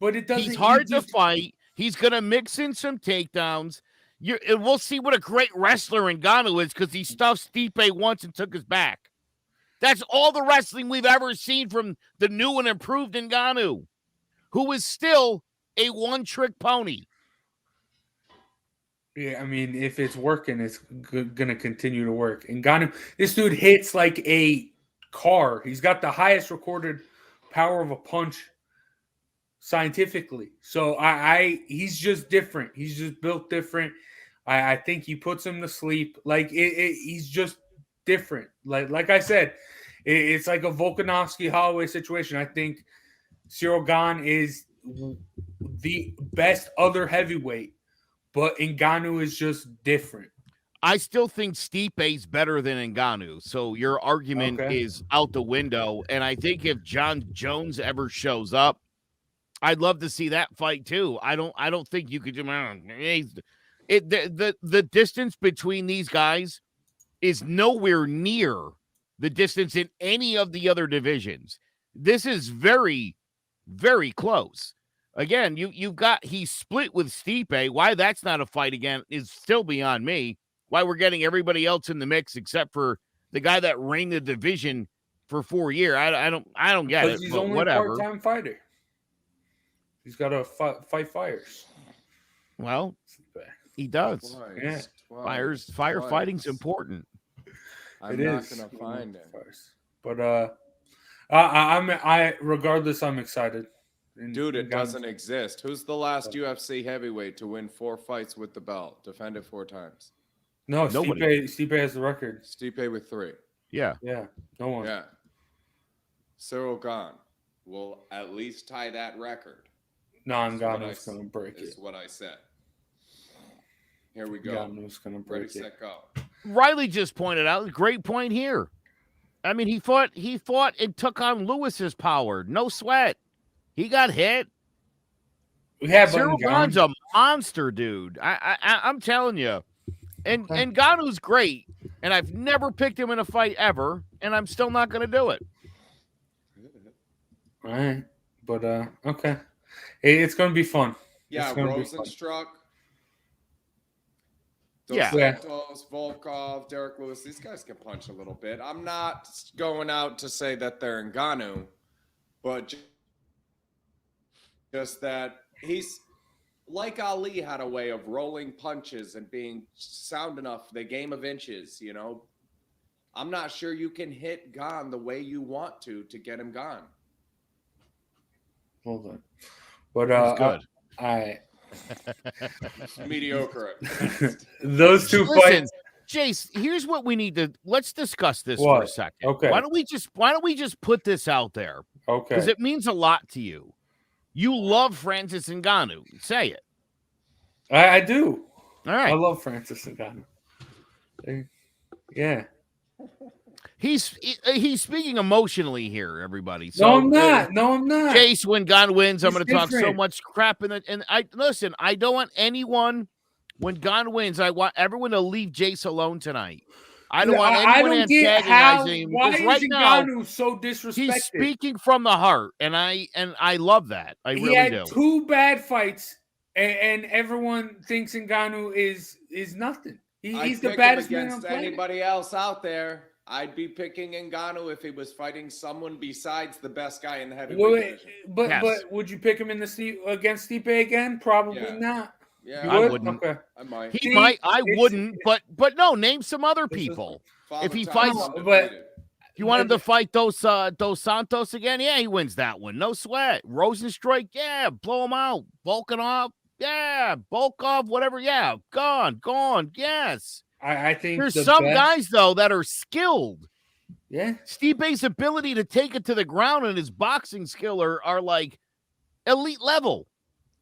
But it doesn't. He's hard to fight. He's going to mix in some takedowns. And we'll see what a great wrestler Ngannou is, because he stuffed Stipe once and took his back. That's all the wrestling we've ever seen from the new and improved Ngannou, who is still a one-trick pony. Yeah, I mean, if it's working, it's going to continue to work. Ngannou, this dude hits like a car. He's got the highest recorded power of a punch scientifically. So he's just different. He's just built different. I think he puts him to sleep. Like he's just different. Like I said, it's like a Volkanovski Holloway situation. I think Cyril Gane is the best other heavyweight, but Ngannou is just different. I still think Stipe's better than Ngannou, so your argument is out the window. And I think if John Jones ever shows up, I'd love to see that fight too. I don't think you could do the distance between these guys is nowhere near the distance in any of the other divisions. This is very, very close. Again, you've got he split with Stipe. Why that's not a fight again is still beyond me. Why we're getting everybody else in the mix except for the guy that reigned the division for 4 years. I don't get it. Because he's only a part-time fighter. He's got to fight fires. Well, he does. Firefighting's important. I'm not gonna find it. But regardless, I'm excited. Dude, it doesn't exist. Who's the last UFC heavyweight to win 4 fights with the belt? Defend it 4 times. No, nobody. Stipe has the record. Stipe with 3. Yeah. Yeah. No one. Yeah. Cyril Gane will at least tie that record. No, Ngannou's going to break it. Is what I said. Here we go. Ngannou's going to break Ready, set, go. Riley just pointed out a great point here. I mean, he fought and took on Lewis's power. No sweat. He got hit. Yeah, Cyril Gane's a monster, dude. I'm telling you. And Ngannou's great. And I've never picked him in a fight ever. And I'm still not going to do it. All right. But, okay. It's going to be fun. Yeah, Rosenstruck. Dos Yeah. Santos, Volkov, Derek Lewis, these guys can punch a little bit. I'm not going out to say that they're Ngannou, but just that he's like Ali had a way of rolling punches and being sound enough, the game of inches, you know. I'm not sure you can hit Gane the way you want to get him gone. Hold on. But good. Mediocre. Those two fights. Jace, here's what we need to let's discuss this What? for a second. Okay. Why don't we just put this out there? Okay. Because it means a lot to you. You love Francis Ngannou. Say it. I do. All right. I love Francis Ngannou. Yeah. He's speaking emotionally here, everybody. So, No, I'm not. Jace, when Gane wins, I'm going to talk so different. much crap. And I listen, I don't want anyone, when Gane wins, I want everyone to leave Jace alone tonight. I don't want anyone antagonizing him. Why Because is right now, Ngannou so disrespected? he's speaking from the heart, and I love that. I He really had do. 2 bad fights, and everyone thinks Ngannou is nothing. He's the baddest man on planet. Anybody else out there. I'd be picking Ngannou if he was fighting someone besides the best guy in the heavyweight division. But would you pick him in against Stipe again? Probably not. Yeah, I wouldn't. Okay. I might. He might. I wouldn't. But no. Name some other people. If he fights, you want him to fight Dos Santos again? Yeah, he wins that one. No sweat. Rosenstruck, yeah, blow him out. Volkanov, yeah. Volkov, whatever, yeah. Gone. Yes. I think there's some guys though that are skilled. Yeah. Stipe's ability to take it to the ground and his boxing skill are like elite level.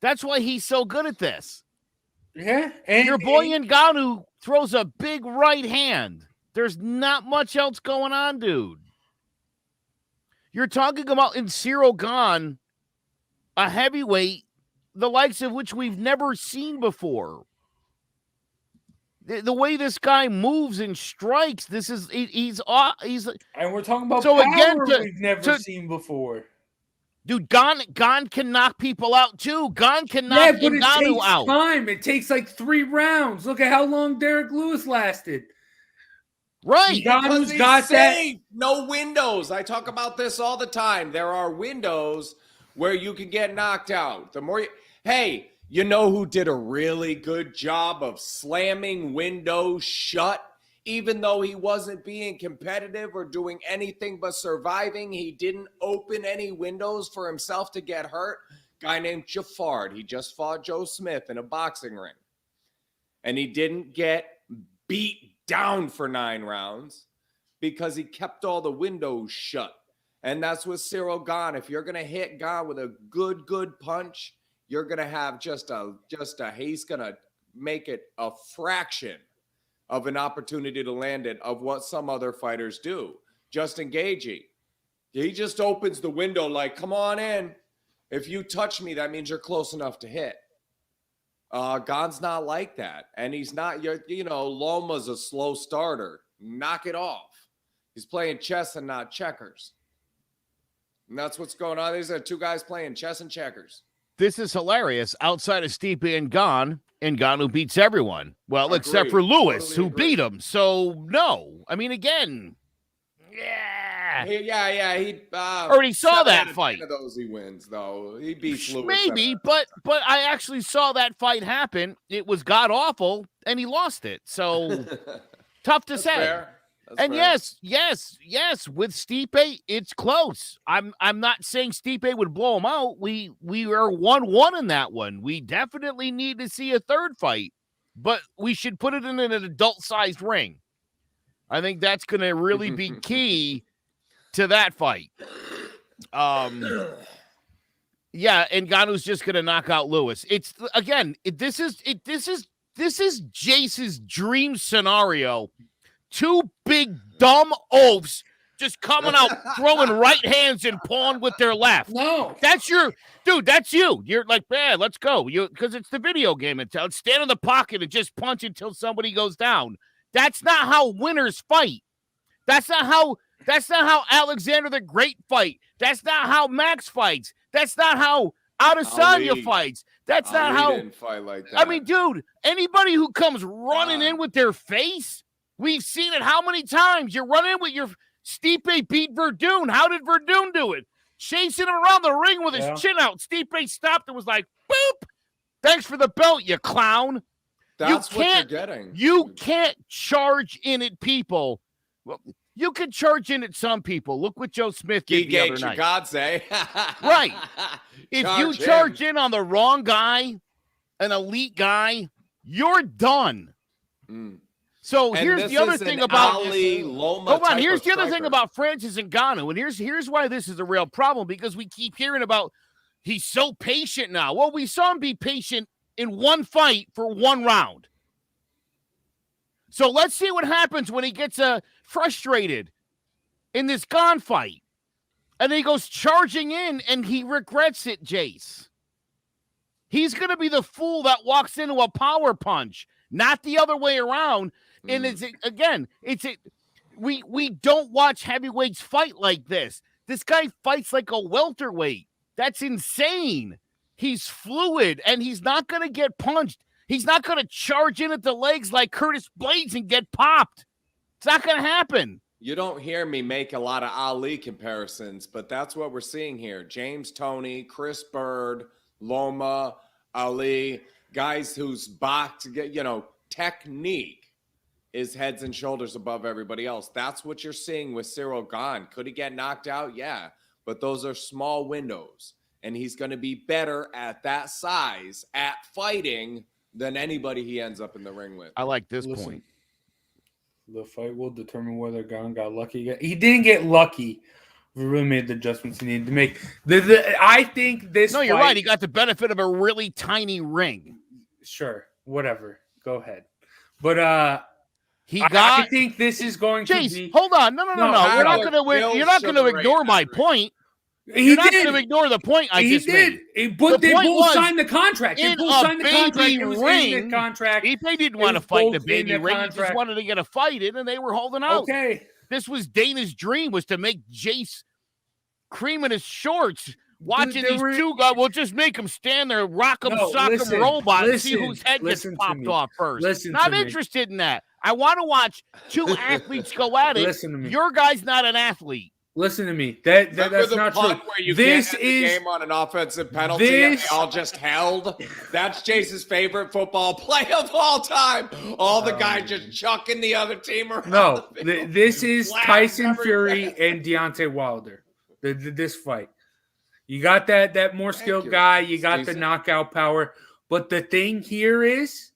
That's why he's so good at this. Yeah. And Your boy Ngannou throws a big right hand. There's not much else going on, dude. You're talking about in Cyril Gane, a heavyweight, the likes of which we've never seen before. The way this guy moves and strikes, he's and we're talking about so power again we've never seen before. Dude, Gane can knock people out too. Gane can knock Ngannou out. Time. It takes like 3 rounds. Look at how long Derek Lewis lasted. Right. Ngannou's got safe. No windows. I talk about this all the time. There are windows where you can get knocked out. The more hey, you know who did a really good job of slamming windows shut? Even though he wasn't being competitive or doing anything but surviving, he didn't open any windows for himself to get hurt. Guy named Jafard. He just fought Joe Smith in a boxing ring. And he didn't get beat down for 9 rounds because he kept all the windows shut. And that's with Cyril Gane. If you're going to hit Gane with a good punch, you're going to have he's going to make it a fraction of an opportunity to land it of what some other fighters do. Justin Gaethje, he just opens the window like, come on in. If you touch me, that means you're close enough to hit. Gane's not like that. And he's not, Loma's a slow starter. Knock it off. He's playing chess and not checkers. And that's what's going on. These are 2 guys playing chess and checkers. This is hilarious. Outside of Stipe and Ngannou beats everyone. Well, except for Lewis, who beat him. So, no. I mean, again, He already saw that fight. 10 of those he wins, though. He beats Lewis. Maybe, but I actually saw that fight happen. It was god-awful, and he lost it. So, tough to say. Fair. And fair. Yes, with Stipe, it's close. I'm not saying Stipe would blow him out. We are 1-1 in that one. We definitely need to see a third fight, but we should put it in an adult-sized ring. I think that's going to really be key to that fight. Yeah, and Ngannou's just going to knock out Lewis. It's again, this is Jace's dream scenario. 2 big dumb oafs just coming out, throwing right hands and pawing with their left. No, that's that's you. You're like, man, let's go. Because it's the video game. It's stand in the pocket and just punch until somebody goes down. That's not how winners fight. That's not how Alexander the Great fight. That's not how Max fights. That's not how Adesanya fights. That's not how. Didn't fight like that. I mean, dude, anybody who comes running in with their face. We've seen it how many times? You run in with your Stipe beat Verdun. How did Verdun do it? Chasing him around the ring with his chin out. Stipe stopped and was like, boop. Thanks for the belt, you clown. That's what you're getting. You can't charge in at people. Well, you can charge in at some people. Look what Joe Smith did the other night. Right. If you charge in on the wrong guy, an elite guy, you're done. So here's the other thing about Loma. Hold on. Here's the other thing about Francis Ngannou, and here's why this is a real problem, because we keep hearing about he's so patient now. Well, we saw him be patient in 1 fight for 1 round. So let's see what happens when he gets frustrated in this Gane fight, and then he goes charging in, and he regrets it. Jace, he's going to be the fool that walks into a power punch, not the other way around. And we don't watch heavyweights fight like this. This guy fights like a welterweight. That's insane. He's fluid, and he's not going to get punched. He's not going to charge in at the legs like Curtis Blades and get popped. It's not going to happen. You don't hear me make a lot of Ali comparisons, but that's what we're seeing here. James Toney, Chris Bird, Loma, Ali, guys whose technique is heads and shoulders above everybody else. That's what you're seeing with Cyril Gane. Could he get knocked out? Yeah, but those are small windows, and he's going to be better at that size at fighting than anybody he ends up in the ring with. I like this point. The fight will determine whether Gon got lucky. He didn't get lucky. We really made the adjustments he needed to make. I think this. No, you're right. He got the benefit of a really tiny ring. Sure, whatever. Go ahead. But I think this is going to be. Hold on. No. You're not going to ignore my point. You're not going to ignore the point I just made. But they both signed the contract. They both signed the contract. It was in the contract. Stipe didn't want to fight the baby ring. He just wanted to get a fight in, and they were holding out. Okay. This was Dana's dream, was to make Jace cream in his shorts. Watching these two guys, we'll just make them stand there, rock them, sock them, robot, and see whose head gets popped off first. Not interested in that. I want to watch two athletes go at it. Listen to me. Your guy's not an athlete. Listen to me. That's not true. Where you this can't end the game on an offensive penalty and they all just held. That's Jace's favorite football play of all time. All the guys just chucking the other team around. No, this is Tyson Fury and Deontay Wilder. This fight. You got that more skilled guy. You got the knockout power. But the thing here is,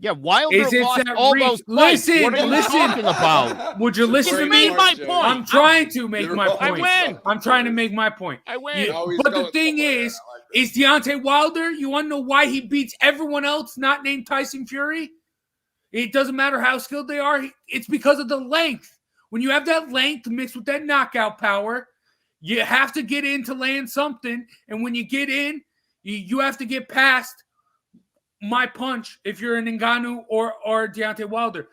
Wilder lost all those fights. What are you talking about? Would you listen to me? My point. I'm trying to make my point. I win. I'm trying to make my point. I win. But the thing is Deontay Wilder, you want to know why he beats everyone else not named Tyson Fury? It doesn't matter how skilled they are. It's because of the length. When you have that length mixed with that knockout power, you have to get in to land something. And when you get in, you have to get past my punch if you're an Ngannou or Deontay Wilder.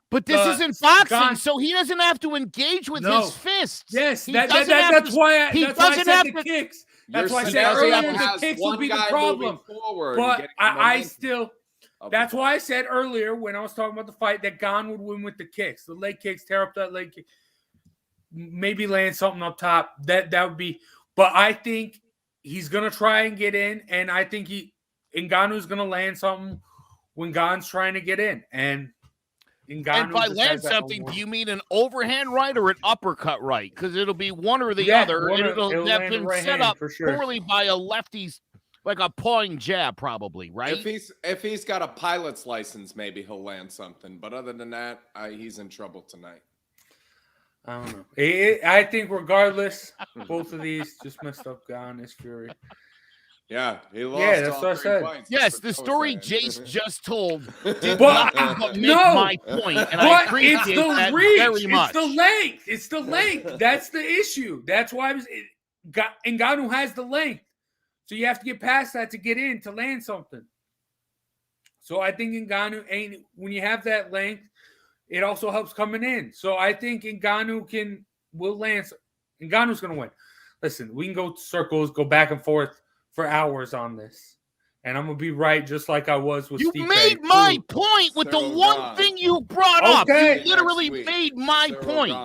But this isn't boxing, so he doesn't have to engage with his fists. Yes, that's why I said the kicks. That's why I said earlier the kicks will be the problem. But I still, that's why I said earlier when I was talking about the fight that Gon would win with the kicks. The leg kicks, tear up that leg kick. Maybe land something up top. That would be, but I think he's going to try and get in, and I think Ngannou's going to land something when Gon's trying to get in. And by land something, do you mean an overhand right or an uppercut right? Because it'll be one or the other. It'll have been set up poorly by a lefty's, like a pawing jab, probably, right? If he's got a pilot's license, maybe he'll land something. But other than that, he's in trouble tonight. I don't know. I think regardless, both of these just messed up Gon is Fury. Yeah, he lost. Yeah, that's what I said. Yes, the story Jace just told did not make my point, and I appreciate that very much. It's the length. That's the issue. That's why Ngannou has the length. So you have to get past that to get in, to land something. So I think Ngannou when you have that length, it also helps coming in. So I think Ngannou will land. Ngannou's going to win. Listen, we can go circles, go back and forth for hours on this. And I'm going to be right just like I was with Stipe. You made my point with the one thing you brought up. You literally made my point.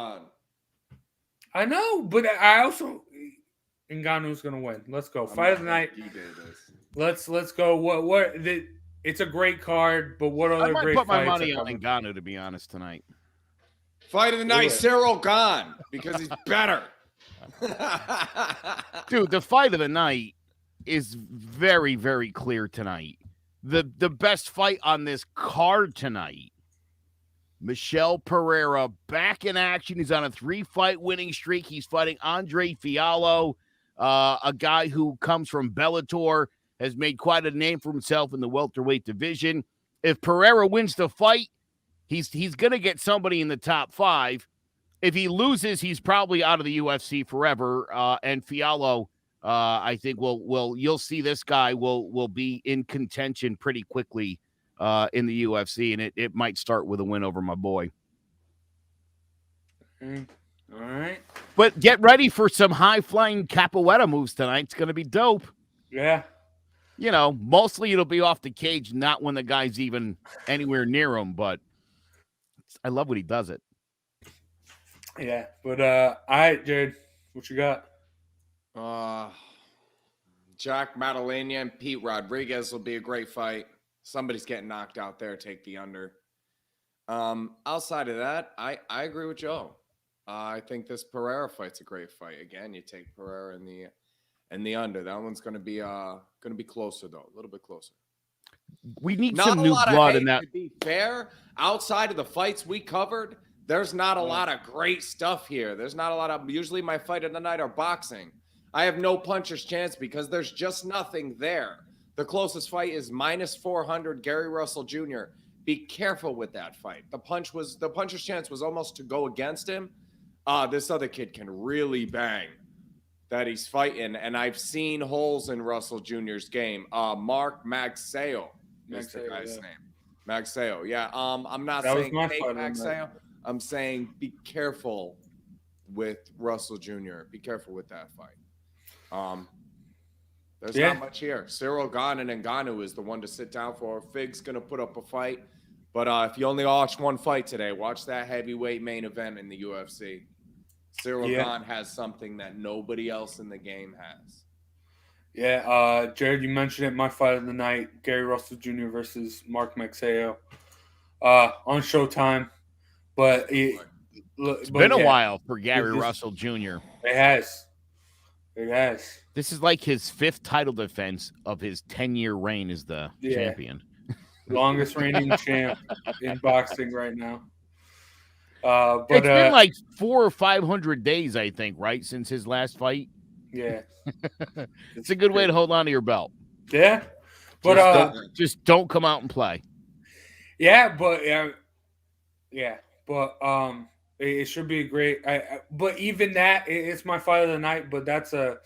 I know, but I also Ngannou's going to win. Let's go. Fight of the night. Let's go. It's a great card, but what other great fights? I might put my money on Ngannou, to be honest, tonight. Fight of the night, Cyril Gane, because he's better. Dude, the fight of the night is very, very clear tonight. The best fight on this card tonight. Michel Pereira back in action. He's on a 3-fight winning streak. He's fighting Andre Fiallo, a guy who comes from Bellator, has made quite a name for himself in the welterweight division. If Pereira wins the fight, he's going to get somebody in the top 5. If he loses, he's probably out of the UFC forever. And Fiallo, I think you'll see this guy will be in contention pretty quickly in the UFC, and it might start with a win over my boy. All right. But get ready for some high-flying capoeira moves tonight. It's going to be dope. Yeah. Mostly it'll be off the cage, not when the guy's even anywhere near him, but I love when he does it. Yeah, but all right, Jared, what you got? Jack Maddalena and Pete Rodriguez will be a great fight. Somebody's getting knocked out there. Take the under. Outside of that, I agree with Joe. I think this Pereira fight's a great fight. Again, you take Pereira in the under. That one's going to be closer though, a little bit closer. We need Not some a new lot blood of in hate, that. to be fair. Outside of the fights we covered, there's not a lot of great stuff here. There's not a lot of. Usually, my fight of the night are boxing. I have no puncher's chance because there's just nothing there. The closest fight is -400 Gary Russell Jr. Be careful with that fight. The puncher's chance was almost to go against him. This other kid can really bang that he's fighting, and I've seen holes in Russell Jr.'s game. Mark Magsayo is the guy's name. Magsayo, yeah. I'm not saying fake Magsayo. I'm saying be careful with Russell Jr. Be careful with that fight. There's not much here. Cyril Gane and Ngannou is the one to sit down for. Fig's going to put up a fight. But if you only watch one fight today, watch that heavyweight main event in the UFC. Cyril Gane has something that nobody else in the game has. Yeah, Jared, you mentioned it. My fight of the night, Gary Russell Jr. versus Mark Magsayo on Showtime. But It's been a while for Gary Russell Jr. It has. It has. This is like his 5th title defense of his 10-year reign as the champion. Longest reigning champ in boxing right now. But it's been like 400 or 500 days, I think, right, since his last fight. Yeah. It's a good way to hold on to your belt. Yeah. But just don't come out and play. Yeah, but it should be great. But even that, it's my fight of the night. But that's a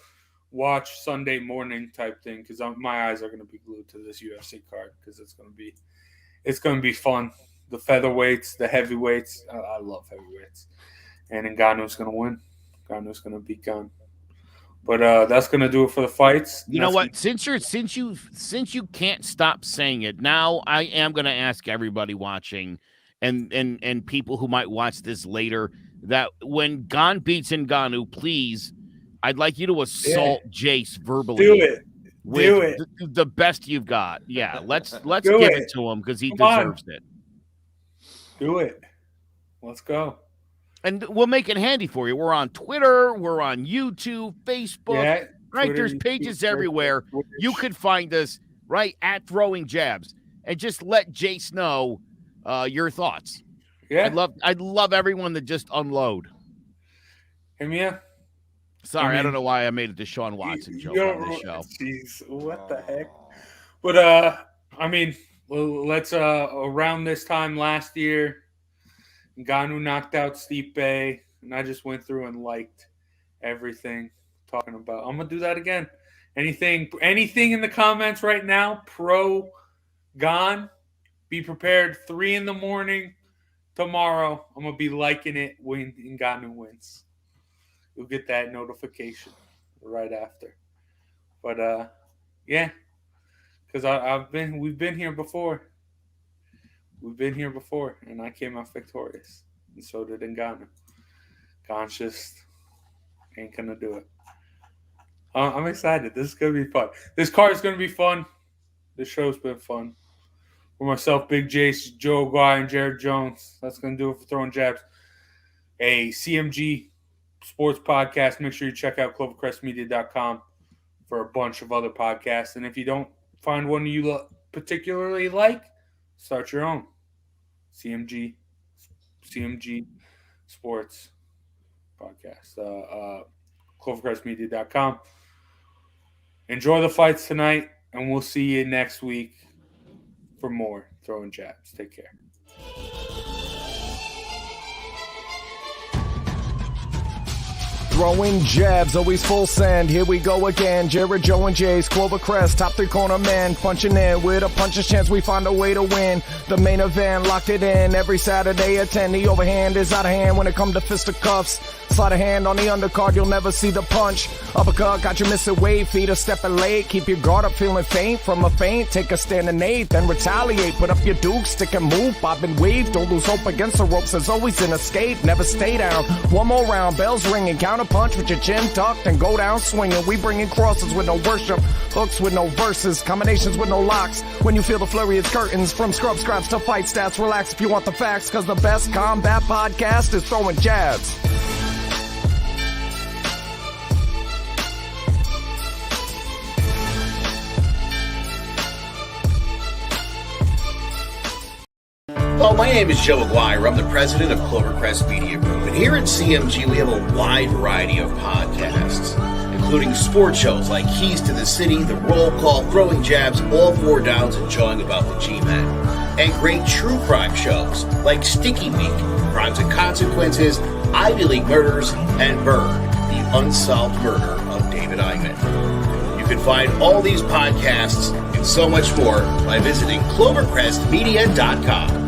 watch Sunday morning type thing because my eyes are going to be glued to this UFC card because it's going to be fun. The featherweights, the heavyweights. I love heavyweights, and Ngannou's going to win. Ngannou's going to beat Gane. But that's going to do it for the fights. You know what? Since you can't stop saying it, now I am going to ask everybody watching and people who might watch this later that when Gane beats Ngannou, please, I'd like you to assault Jace verbally. Do it. With the best you've got. Yeah, let's give it to him because he deserves it. Do it. Let's go. And we'll make it handy for you. We're on Twitter. We're on YouTube, Facebook. Yeah, right? Twitter, There's pages everywhere. You could find us right at Throwing Jabs. And just let Jace know your thoughts. Yeah. I'd love everyone to just unload. Hit me up. Sorry, I don't know why I made it to Sean Watson joke on this show. Jeez, what the heck? But let's around this time last year, Ngannou knocked out Stipe, and I just went through and liked everything talking about. I'm gonna do that again. Anything in the comments right now, pro Gane, be prepared. 3 a.m. tomorrow. I'm gonna be liking it when Ngannou wins. You'll get that notification right after. But because we've been here before. We've been here before, and I came out victorious, and so did Ngannou. Gane just ain't gonna do it. I'm excited. This is gonna be fun. This card is gonna be fun. This show's been fun. For myself, Big Jace, Joe Aguirre, and Jared Jones. That's gonna do it for Throwing Jabs. A CMG sports podcast. Make sure you check out clovercrestmedia.com for a bunch of other podcasts. And if you don't find one you particularly like, start your own. CMG sports podcast. Clovercrestmedia.com. Enjoy the fights tonight, and we'll see you next week for more Throwing Jabs. Take care. Throwing jabs, always full send. Here we go again. Jared, Joe, and Jay's Clovercrest, top 3 corner man, punching in with a puncher's chance. We find a way to win. The main event, locked it in every Saturday at 10. The overhand is out of hand when it comes to fisticuffs. Slide a hand on the undercard, you'll never see the punch. Uppercut, got you missing weight, feet are stepping late. Keep your guard up, feeling faint from a feint. Take a stand and eight, then retaliate. Put up your duke, stick and move, bob and weave. Don't lose hope against the ropes, there's always an escape. Never stay down. One more round, bells ringing, counter punch with your chin tucked and go down swinging. We bringing crosses with no worship, hooks with no verses, combinations with no locks. When you feel the flurry of curtains, from scrub scraps to fight stats, relax if you want the facts, cause the best combat podcast is Throwing Jabs. Hello, my name is Joe Aguirre. I'm the president of Clovercrest Media Group. And here at CMG, we have a wide variety of podcasts, including sports shows like Keys to the City, The Roll Call, Throwing Jabs, All Four Downs, and Jawing About the G-Men. And great true crime shows like Sticky Week, Crimes and Consequences, Ivy League Murders, and Bird, the unsolved murder of David Eichmann. You can find all these podcasts and so much more by visiting clovercrestmedia.com.